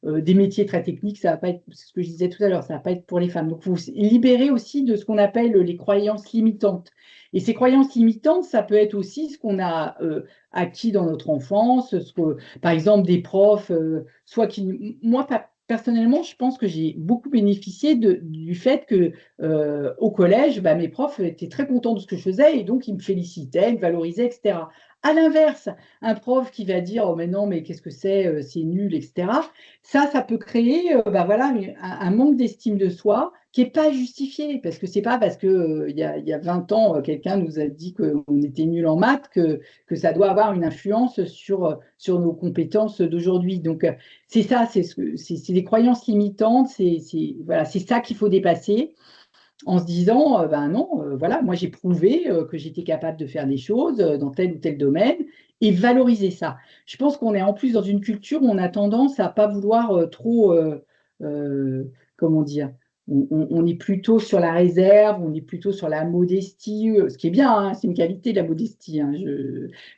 des métiers très techniques, ça va pas être, c'est ce que je disais tout à l'heure, ça va pas être pour les femmes. Donc, il faut se libérer aussi de ce qu'on appelle les croyances limitantes. Et ces croyances limitantes, ça peut être aussi ce qu'on a acquis dans notre enfance, par exemple des profs, soit qui, moi personnellement, je pense que j'ai beaucoup bénéficié du fait que au collège, bah, mes profs étaient très contents de ce que je faisais et donc ils me félicitaient, ils me valorisaient, etc. À l'inverse, un prof qui va dire oh mais non mais qu'est-ce que c'est nul, etc. Ça peut créer bah, voilà, un manque d'estime de soi qui n'est pas justifié, parce que c'est pas parce que il y a 20 ans, quelqu'un nous a dit qu'on était nul en maths que ça doit avoir une influence sur nos compétences d'aujourd'hui. Donc, c'est ça, c'est des croyances limitantes, voilà, c'est ça qu'il faut dépasser en se disant, ben non, voilà, moi j'ai prouvé que j'étais capable de faire des choses dans tel ou tel domaine et valoriser ça. Je pense qu'on est en plus dans une culture où on a tendance à pas vouloir trop, comment dire, on est plutôt sur la réserve, on est plutôt sur la modestie, ce qui est bien, hein, c'est une qualité la modestie, hein,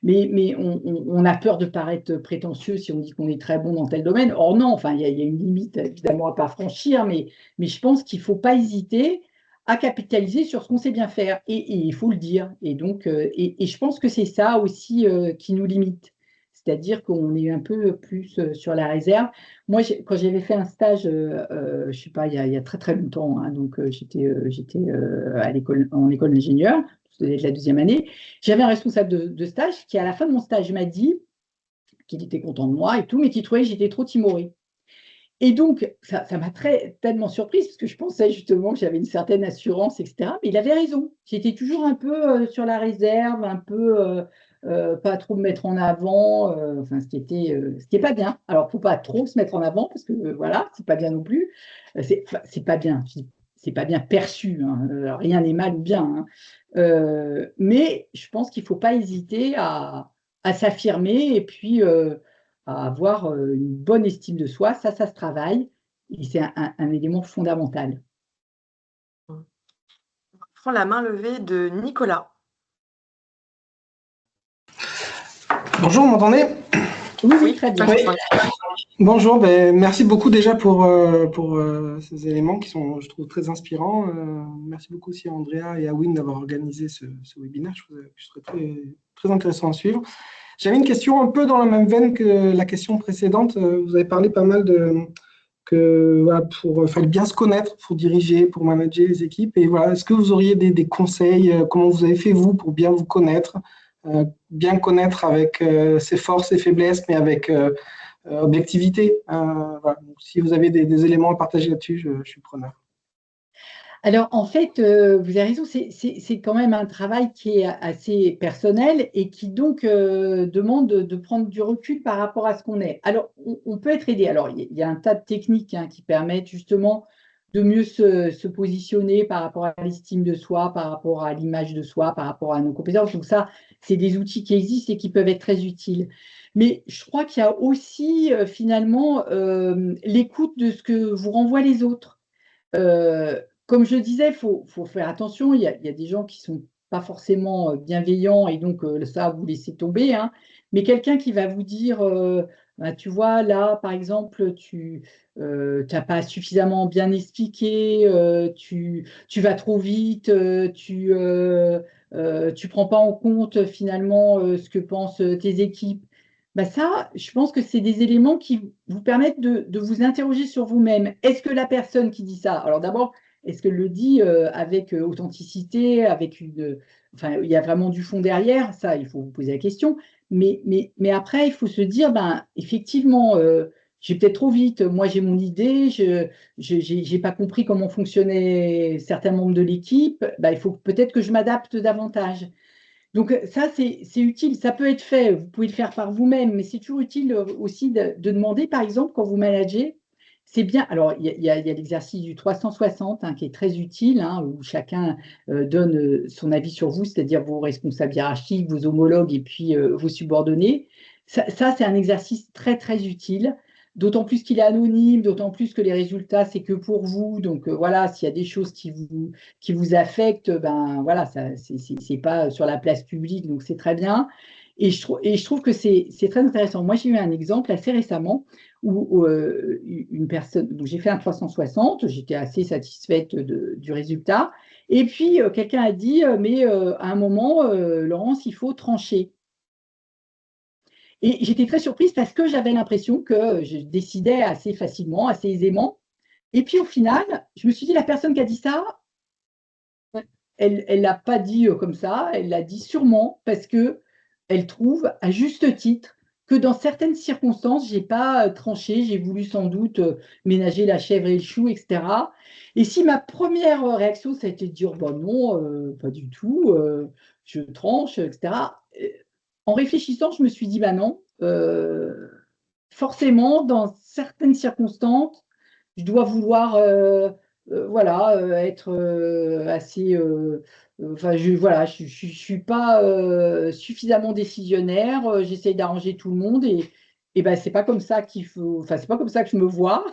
mais on a peur de paraître prétentieux si on dit qu'on est très bon dans tel domaine. Or non, enfin il y a une limite évidemment à pas franchir, mais je pense qu'il ne faut pas hésiter à capitaliser sur ce qu'on sait bien faire. Et il faut le dire. Et donc, et je pense que c'est ça aussi qui nous limite. C'est-à-dire qu'on est un peu plus sur la réserve. Moi, quand j'avais fait un stage, je ne sais pas, il y a très très longtemps, hein, donc j'étais en école d'ingénieur, c'était la deuxième année, j'avais un responsable de stage qui, à la fin de mon stage, m'a dit qu'il était content de moi et tout, mais qu'il trouvait que j'étais trop timorée. Et donc, ça m'a tellement surprise, parce que je pensais justement que j'avais une certaine assurance, etc. Mais il avait raison. J'étais toujours un peu sur la réserve, un peu pas trop me mettre en avant, enfin, ce qui est pas bien. Alors, il ne faut pas trop se mettre en avant, parce que voilà, c'est pas bien non plus. C'est pas bien, c'est pas bien perçu, hein. Rien n'est mal ou bien, hein. Mais je pense qu'il ne faut pas hésiter à s'affirmer et puis à avoir une bonne estime de soi. Ça se travaille et c'est un élément fondamental. Je prends la main levée de Nicolas. Bonjour, vous m'entendez? Oui, très bien. Oui. Bonjour, merci beaucoup déjà pour ces éléments qui sont, je trouve, très inspirants. Merci beaucoup aussi à Andrea et à Win d'avoir organisé ce webinaire. Je trouve que ce serait très, très intéressant à suivre. J'avais une question un peu dans la même veine que la question précédente. Vous avez parlé pas mal voilà, pour fallait bien se connaître, pour diriger, pour manager les équipes. Et voilà, est-ce que vous auriez des conseils, comment vous avez fait vous pour bien vous connaître, bien connaître avec ses forces, ses faiblesses, mais avec objectivité. Voilà. Donc, si vous avez des éléments à partager là-dessus, je suis preneur. Alors, en fait, vous avez raison, c'est quand même un travail qui est assez personnel et qui donc demande de prendre du recul par rapport à ce qu'on est. Alors, on peut être aidé. Alors, il y a un tas de techniques qui permettent justement de mieux se positionner par rapport à l'estime de soi, par rapport à l'image de soi, par rapport à nos compétences. Donc ça, c'est des outils qui existent et qui peuvent être très utiles. Mais je crois qu'il y a aussi finalement l'écoute de ce que vous renvoient les autres. Comme je disais, il faut faire attention. Il y a des gens qui ne sont pas forcément bienveillants et donc ça, vous laissez tomber. Mais quelqu'un qui va vous dire, bah, tu vois, là, par exemple, tu n'as pas suffisamment bien expliqué, tu vas trop vite, tu prends pas en compte finalement ce que pensent tes équipes. Bah ça, je pense que c'est des éléments qui vous permettent de vous interroger sur vous-même. Est-ce que la personne qui dit ça, alors d'abord, est-ce qu'elle le dit avec authenticité, enfin, il y a vraiment du fond derrière, ça, il faut vous poser la question. Mais après, il faut se dire, ben, effectivement, j'ai peut-être trop vite, moi j'ai mon idée, je n'ai pas compris comment fonctionnaient certains membres de l'équipe, ben, il faut peut-être que je m'adapte davantage. Donc ça, c'est utile. Ça peut être fait, vous pouvez le faire par vous-même, mais c'est toujours utile aussi de demander, par exemple, quand vous managez, c'est bien. Alors, il y a l'exercice du 360 qui est très utile, où chacun donne son avis sur vous, c'est-à-dire vos responsables hiérarchiques, vos homologues et puis vos subordonnés. Ça c'est un exercice très, très utile. D'autant plus qu'il est anonyme, d'autant plus que les résultats, c'est que pour vous. Donc voilà, s'il y a des choses qui vous affectent, ben voilà, c'est pas sur la place publique, donc c'est très bien. Et je trouve que c'est très intéressant. Moi, j'ai eu un exemple assez récemment où une personne, donc j'ai fait un 360, j'étais assez satisfaite du résultat. Et puis, quelqu'un a dit, mais à un moment, Laurence, il faut trancher. Et j'étais très surprise parce que j'avais l'impression que je décidais assez facilement, assez aisément. Et puis au final, je me suis dit, la personne qui a dit ça, elle ne l'a pas dit comme ça, elle l'a dit sûrement parce qu'elle trouve, à juste titre, que dans certaines circonstances, je n'ai pas tranché, j'ai voulu sans doute ménager la chèvre et le chou, etc. Et si ma première réaction, ça a été de dire, bah non, pas du tout, je tranche, etc. En réfléchissant, je me suis dit, bah non, forcément, dans certaines circonstances, je dois vouloir voilà, être assez. Enfin, voilà, je ne suis pas suffisamment décisionnaire. J'essaye d'arranger tout le monde et ben, c'est pas comme ça qu'il faut. Enfin, c'est pas comme ça que je me vois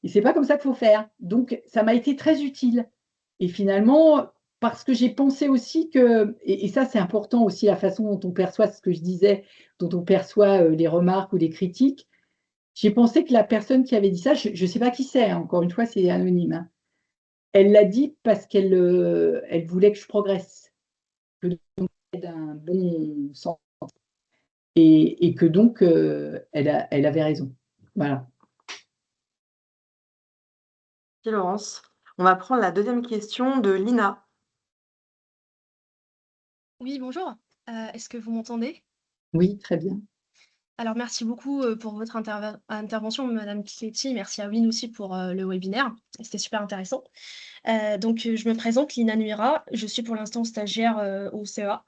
et c'est pas comme ça qu'il faut faire. Donc, ça m'a été très utile. Et finalement, parce que j'ai pensé aussi que, et ça c'est important aussi, la façon dont on perçoit ce que je disais, dont on perçoit les remarques ou les critiques, j'ai pensé que la personne qui avait dit ça, je ne sais pas qui c'est, encore une fois, c'est anonyme. Elle l'a dit parce elle voulait que je progresse, que donc d'un bon sens, et que donc elle avait raison. Voilà. Merci Laurence. On va prendre la deuxième question de Lina. Oui, bonjour. Est-ce que vous m'entendez? Oui, très bien. Alors, merci beaucoup pour votre intervention, Madame Piketty. Merci à Win aussi pour le webinaire. C'était super intéressant. Donc, je me présente, Lina Nuira. Je suis pour l'instant stagiaire au CEA.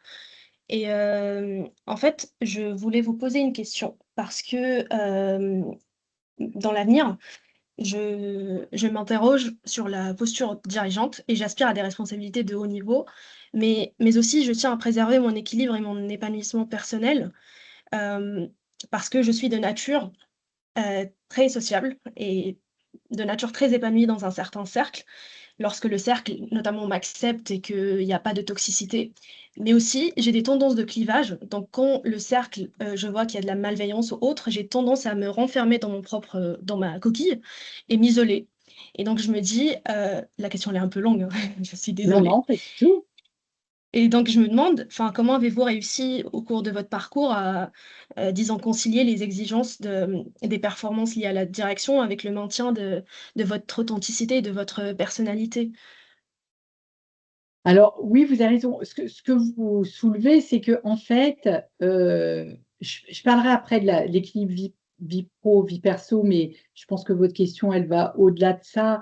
Et en fait, je voulais vous poser une question parce que dans l'avenir, je m'interroge sur la posture dirigeante et j'aspire à des responsabilités de haut niveau, mais aussi je tiens à préserver mon équilibre et mon épanouissement personnel parce que je suis de nature très sociable et de nature très épanouie dans un certain cercle. lorsque le cercle, notamment, m'accepte et qu'il n'y a pas de toxicité. Mais aussi, j'ai des tendances de clivage. Donc, quand le cercle, je vois qu'il y a de la malveillance ou autre, j'ai tendance à me renfermer dans ma coquille et m'isoler. Et donc, je me dis, la question elle est un peu longue, hein, je suis Non, désolée. non, pas du tout. Et donc, je me demande, enfin, comment avez-vous réussi au cours de votre parcours à, disons, concilier les exigences des performances liées à la direction avec le maintien de votre authenticité et de votre personnalité? Alors oui, vous avez raison. Ce que vous soulevez, c'est que en fait, je parlerai après de l'équilibre vie pro, vie perso, mais je pense que votre question, elle va au-delà de ça.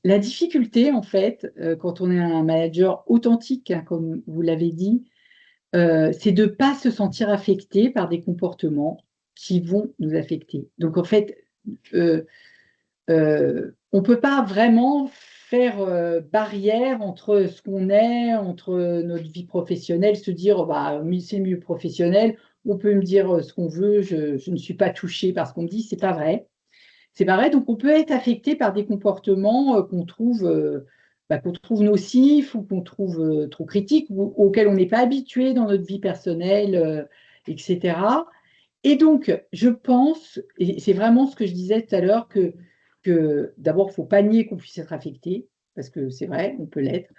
La difficulté, en fait, quand on est un manager authentique, hein, comme vous l'avez dit, c'est de ne pas se sentir affecté par des comportements qui vont nous affecter. Donc en fait, euh, on ne peut pas vraiment faire barrière entre ce qu'on est, entre notre vie professionnelle, se dire oh, bah, c'est le milieu professionnel, on peut me dire ce qu'on veut, je ne suis pas touchée par ce qu'on me dit, c'est pas vrai. C'est pas vrai, donc on peut être affecté par des comportements qu'on trouve nocifs ou qu'on trouve trop critiques ou auxquels on n'est pas habitué dans notre vie personnelle, etc. Et donc, je pense, et c'est vraiment ce que je disais tout à l'heure, que d'abord, il ne faut pas nier qu'on puisse être affecté, parce que c'est vrai, on peut l'être.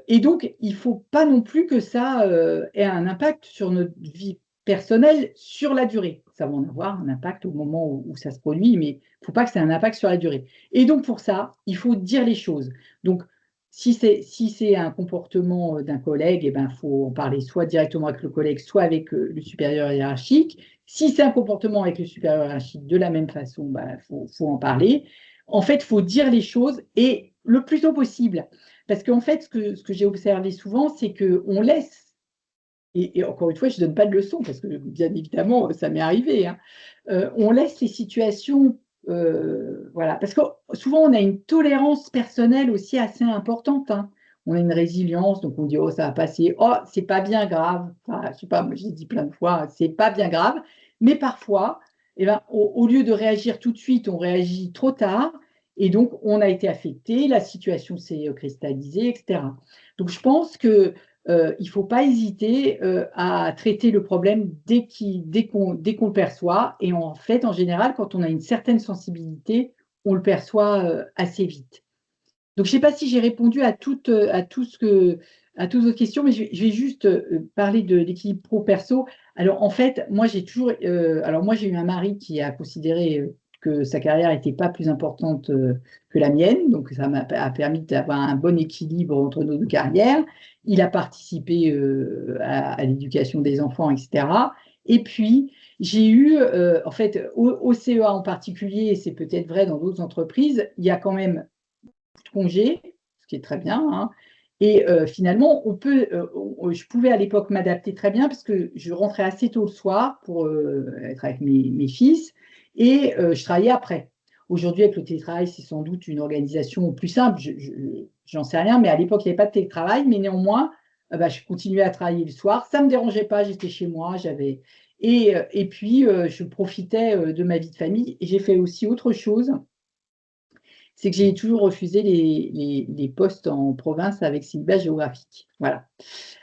Et donc, il ne faut pas non plus que ça ait un impact sur notre vie personnelle sur la durée. Ça va en avoir un impact au moment où ça se produit, mais il ne faut pas que ça ait un impact sur la durée. Et donc, pour ça, il faut dire les choses. Donc, si c'est un comportement d'un collègue, eh ben, faut en parler soit directement avec le collègue, soit avec le supérieur hiérarchique. Si c'est un comportement avec le supérieur hiérarchique de la même façon, ben, faut en parler. En fait, il faut dire les choses et le plus tôt possible. Parce qu'en fait, ce que j'ai observé souvent, c'est qu'on laisse, et encore une fois, je ne donne pas de leçons, parce que bien évidemment, ça m'est arrivé, hein, on laisse les situations, voilà, parce que souvent, on a une tolérance personnelle aussi assez importante, hein. On a une résilience, donc on dit, oh, ça va passer, oh, c'est pas bien grave. Enfin, je sais pas, moi, j'ai dit plein de fois, c'est pas bien grave, mais parfois, eh ben, au lieu de réagir tout de suite, on réagit trop tard, et donc on a été affecté, la situation s'est cristallisée, etc. Donc je pense que il ne faut pas hésiter à traiter le problème dès qu'on le perçoit. Et en fait, en général, quand on a une certaine sensibilité, on le perçoit assez vite. Donc, je ne sais pas si j'ai répondu à toutes vos questions, mais je vais juste parler de l'équilibre pro-perso. Alors, en fait, moi, j'ai eu un mari qui a considéré que sa carrière n'était pas plus importante que la mienne, donc ça m'a permis d'avoir un bon équilibre entre nos deux carrières. Il a participé à l'éducation des enfants, etc. Et puis, j'ai eu, en fait, au CEA en particulier, et c'est peut-être vrai dans d'autres entreprises, il y a quand même de congé, ce qui est très bien, hein. Et finalement, je pouvais à l'époque m'adapter très bien parce que je rentrais assez tôt le soir pour être avec mes fils et je travaillais après. Aujourd'hui, avec le télétravail, c'est sans doute une organisation plus simple, j'en sais rien, mais à l'époque, il n'y avait pas de télétravail, mais néanmoins, je continuais à travailler le soir. Ça ne me dérangeait pas, j'étais chez moi, et puis, je profitais de ma vie de famille et j'ai fait aussi autre chose, c'est que j'ai toujours refusé les postes en province avec célibat géographique. Voilà.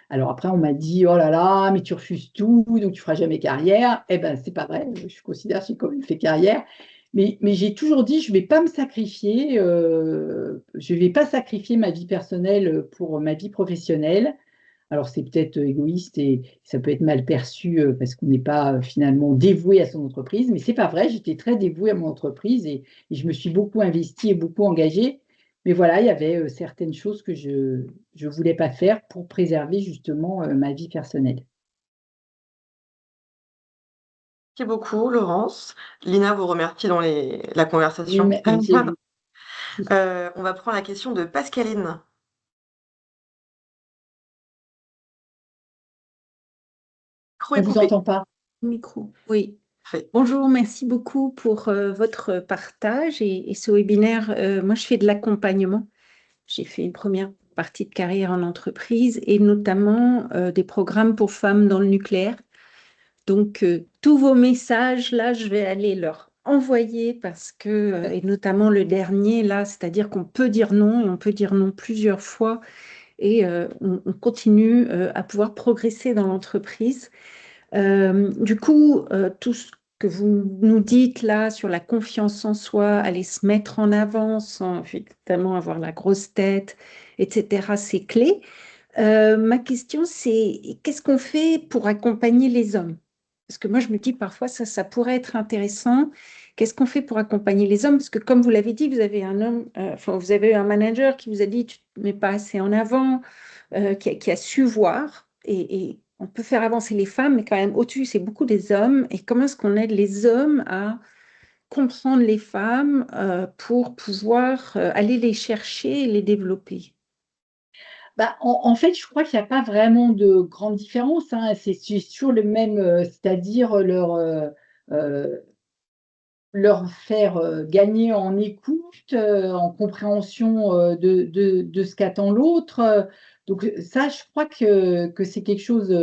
Alors après, on m'a dit, oh là là, mais tu refuses tout, donc tu feras jamais carrière. Eh ben, c'est pas vrai. Je considère que j'ai quand même fait carrière. Mais j'ai toujours dit, je vais pas me sacrifier, je vais pas sacrifier ma vie personnelle pour ma vie professionnelle. Alors, c'est peut-être égoïste et ça peut être mal perçu parce qu'on n'est pas finalement dévoué à son entreprise, mais c'est pas vrai. J'étais très dévouée à mon entreprise et je me suis beaucoup investie et beaucoup engagée. Mais voilà, il y avait certaines choses que je ne voulais pas faire pour préserver justement ma vie personnelle. Merci beaucoup, Laurence. Lina vous remercie dans la Oui, conversation. mais j'ai vu. On va prendre la question de Pascaline. Micro On est ne vous coupé. entend pas. Micro, oui. Parfait. Bonjour, merci beaucoup pour votre partage et ce webinaire. Moi, je fais de l'accompagnement. J'ai fait une première partie de carrière en entreprise et notamment des programmes pour femmes dans le nucléaire. Donc, tous vos messages, là, je vais aller leur envoyés parce que, et notamment le dernier là, c'est-à-dire qu'on peut dire non et on peut dire non plusieurs fois et on continue à pouvoir progresser dans l'entreprise. Du coup, tout ce que vous nous dites là sur la confiance en soi, aller se mettre en avant sans effectivement avoir la grosse tête, etc., c'est clé. Ma question, c'est qu'est-ce qu'on fait pour accompagner les hommes? Parce que moi, je me dis parfois, ça pourrait être intéressant. Qu'est-ce qu'on fait pour accompagner les hommes? Parce que comme vous l'avez dit, vous avez un homme, enfin, vous avez eu un manager qui vous a dit, tu ne te mets pas assez en avant, qui a su voir. Et on peut faire avancer les femmes, mais quand même, au-dessus, c'est beaucoup des hommes. Et comment est-ce qu'on aide les hommes à comprendre les femmes pour pouvoir aller les chercher et les développer? Bah, en fait, je crois qu'il n'y a pas vraiment de grande différence, hein. C'est toujours le même, c'est-à-dire euh, leur faire gagner en écoute, en compréhension de ce qu'attend l'autre. Donc ça, je crois que c'est quelque chose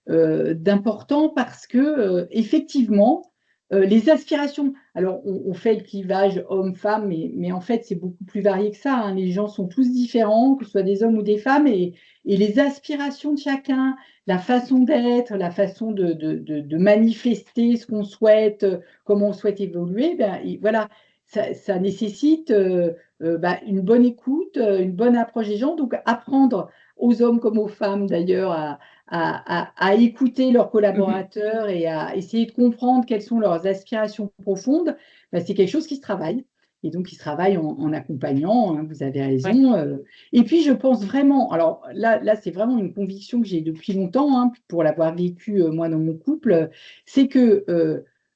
d'important parce que effectivement, les aspirations, alors on fait le clivage homme-femme, mais en fait, c'est beaucoup plus varié que ça, hein. Les gens sont tous différents, que ce soit des hommes ou des femmes, et les aspirations de chacun, la façon d'être, la façon de manifester ce qu'on souhaite, comment on souhaite évoluer, ben, voilà, ça nécessite une bonne écoute, une bonne approche des gens. Donc, apprendre aux hommes comme aux femmes d'ailleurs à écouter leurs collaborateurs et à essayer de comprendre quelles sont leurs aspirations profondes, ben, c'est quelque chose qui se travaille. Et donc, qui se travaille en accompagnant, hein, vous avez Ouais. raison. Et puis, je pense vraiment, alors là c'est vraiment une conviction que j'ai depuis longtemps, hein, pour l'avoir vécu moi dans mon couple, c'est que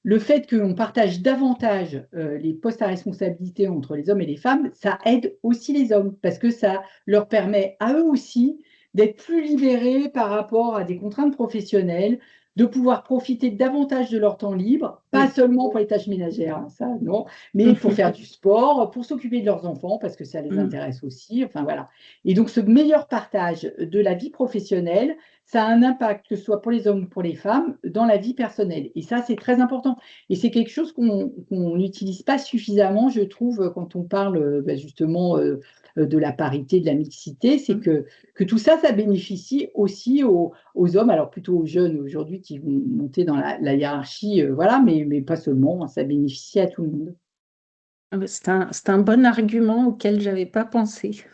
le fait qu'on partage davantage les postes à responsabilité entre les hommes et les femmes, ça aide aussi les hommes parce que ça leur permet à eux aussi d'être plus libérés par rapport à des contraintes professionnelles, de pouvoir profiter davantage de leur temps libre, pas seulement pour les tâches ménagères, hein, ça non, mais pour faire du sport, pour s'occuper de leurs enfants parce que ça les intéresse aussi. Enfin voilà. Et donc ce meilleur partage de la vie professionnelle, ça a un impact, que ce soit pour les hommes ou pour les femmes, dans la vie personnelle. Et ça, c'est très important. Et c'est quelque chose qu'on n'utilise pas suffisamment, je trouve, quand on parle justement de la parité, de la mixité, c'est que tout ça, ça bénéficie aussi aux hommes, alors plutôt aux jeunes aujourd'hui qui vont monter dans la hiérarchie, voilà, mais pas seulement, hein, ça bénéficie à tout le monde. C'est un bon argument auquel je n'avais pas pensé.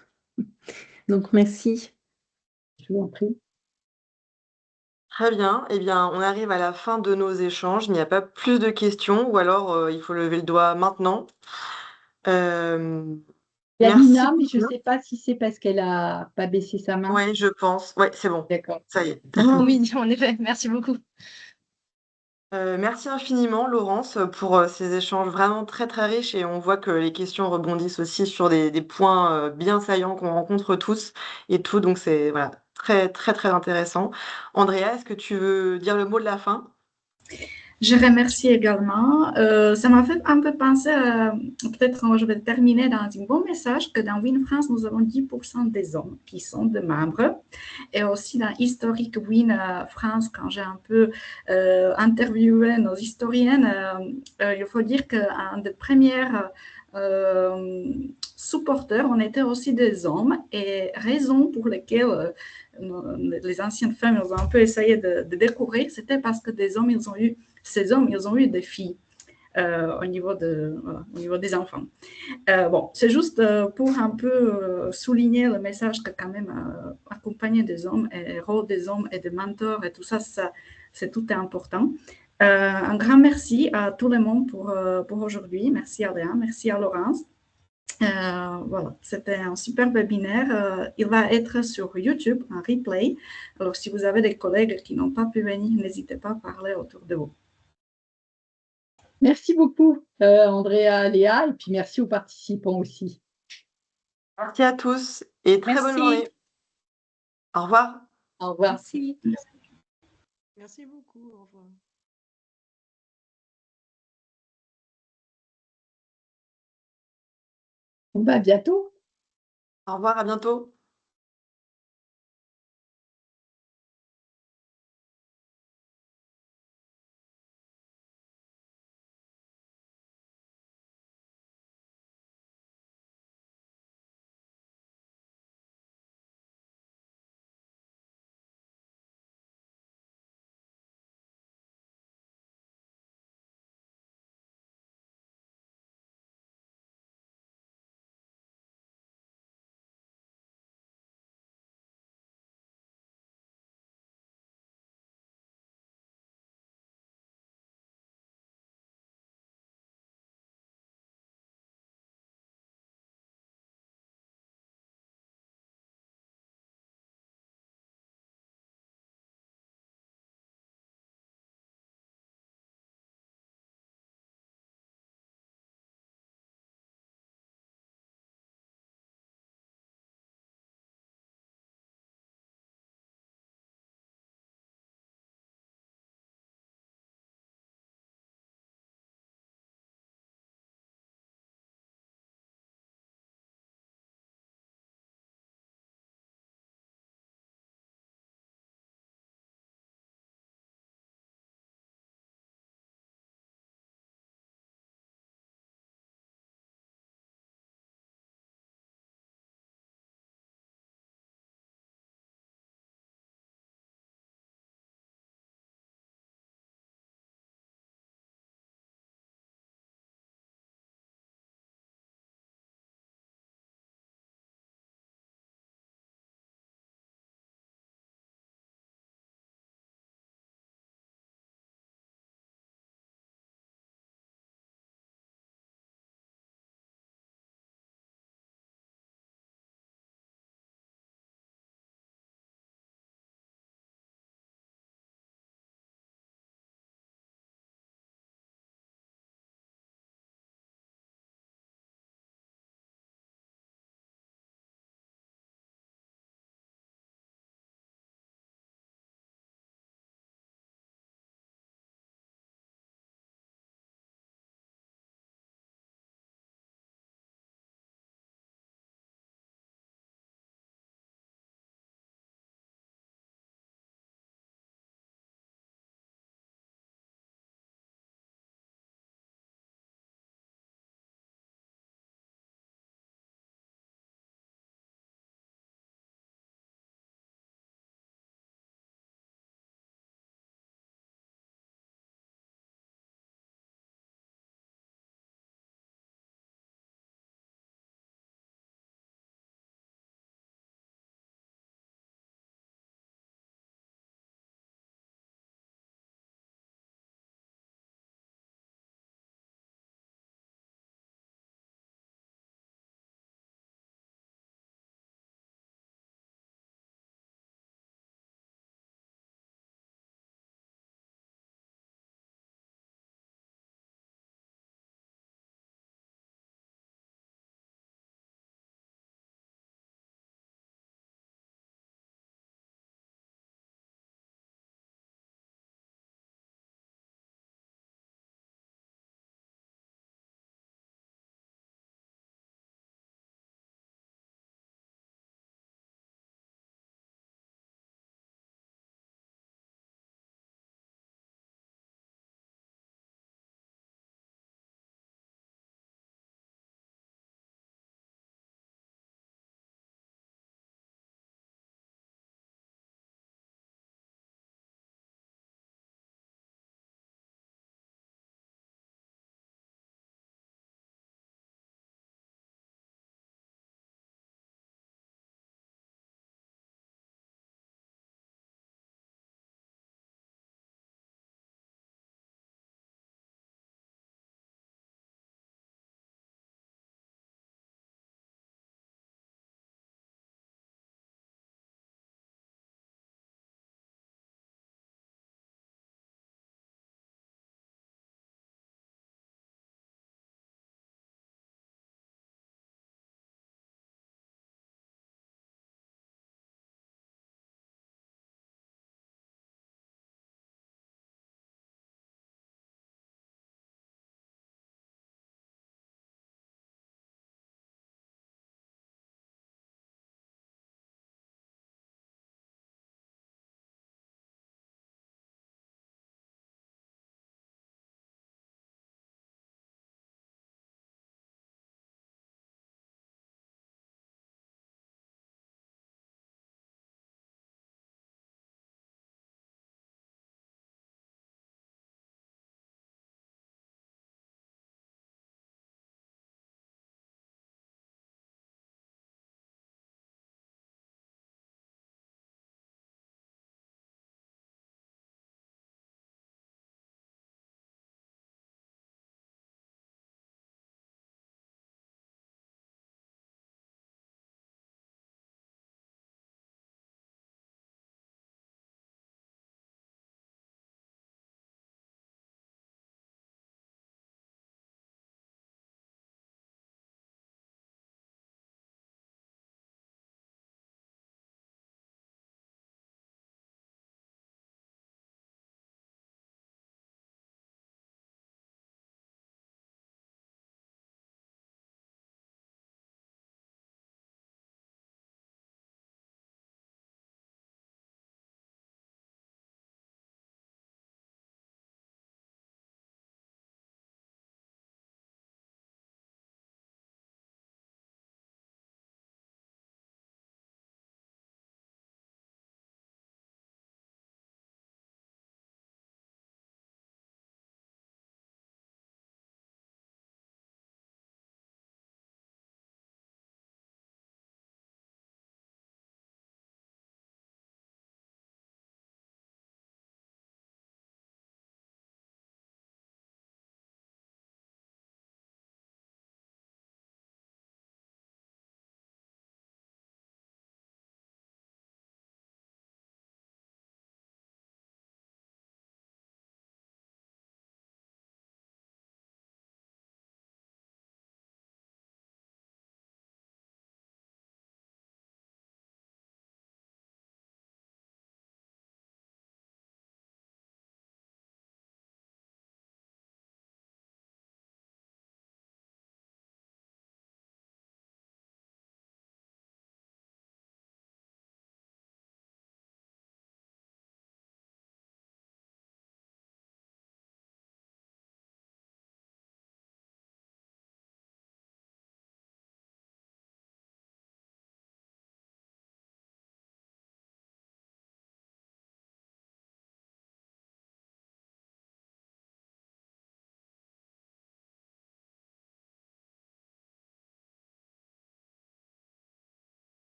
Donc, merci. Je vous en prie. Très bien. Eh bien, on arrive à la fin de nos échanges. Il n'y a pas plus de questions ou alors il faut lever le doigt maintenant. Euh, Il y a Merci Lina, mais je ne beaucoup. sais pas si c'est parce qu'elle n'a pas baissé sa main. Oui, je pense. Oui, c'est bon. D'accord. Ça y est. Oui, en effet, merci beaucoup. Merci infiniment, Laurence, pour ces échanges vraiment très très riches et on voit que les questions rebondissent aussi sur des points bien saillants qu'on rencontre tous et tout, donc c'est voilà, très très très intéressant. Andrea, est-ce que tu veux dire le mot de la fin? Je remercie également. Ça m'a fait un peu penser à, peut-être je vais terminer dans un bon message, que dans Win France, nous avons 10% des hommes qui sont des membres. Et aussi dans Historique Win France, quand j'ai un peu interviewé nos historiennes, il faut dire qu'un des premières supporters, on était aussi des hommes. Et raison pour laquelle les anciennes femmes ont un peu essayé de découvrir, c'était parce que ces hommes, ils ont eu des filles au niveau des enfants. Bon, c'est juste pour un peu souligner le message que quand même accompagner des hommes et rôle des hommes et des mentors et tout ça, c'est tout important. Un grand merci à tout le monde pour aujourd'hui. Merci à Léa, merci à Laurence. Voilà, c'était un super webinaire. Il va être sur YouTube, en replay. Alors, si vous avez des collègues qui n'ont pas pu venir, n'hésitez pas à parler autour de vous. Merci beaucoup, Andrea, Léa, et puis merci aux participants aussi. Merci à tous et très bonne Merci. journée. Au revoir. Au revoir. Merci. Merci beaucoup. Au revoir. Bon, bah, à bientôt. Au revoir, à bientôt.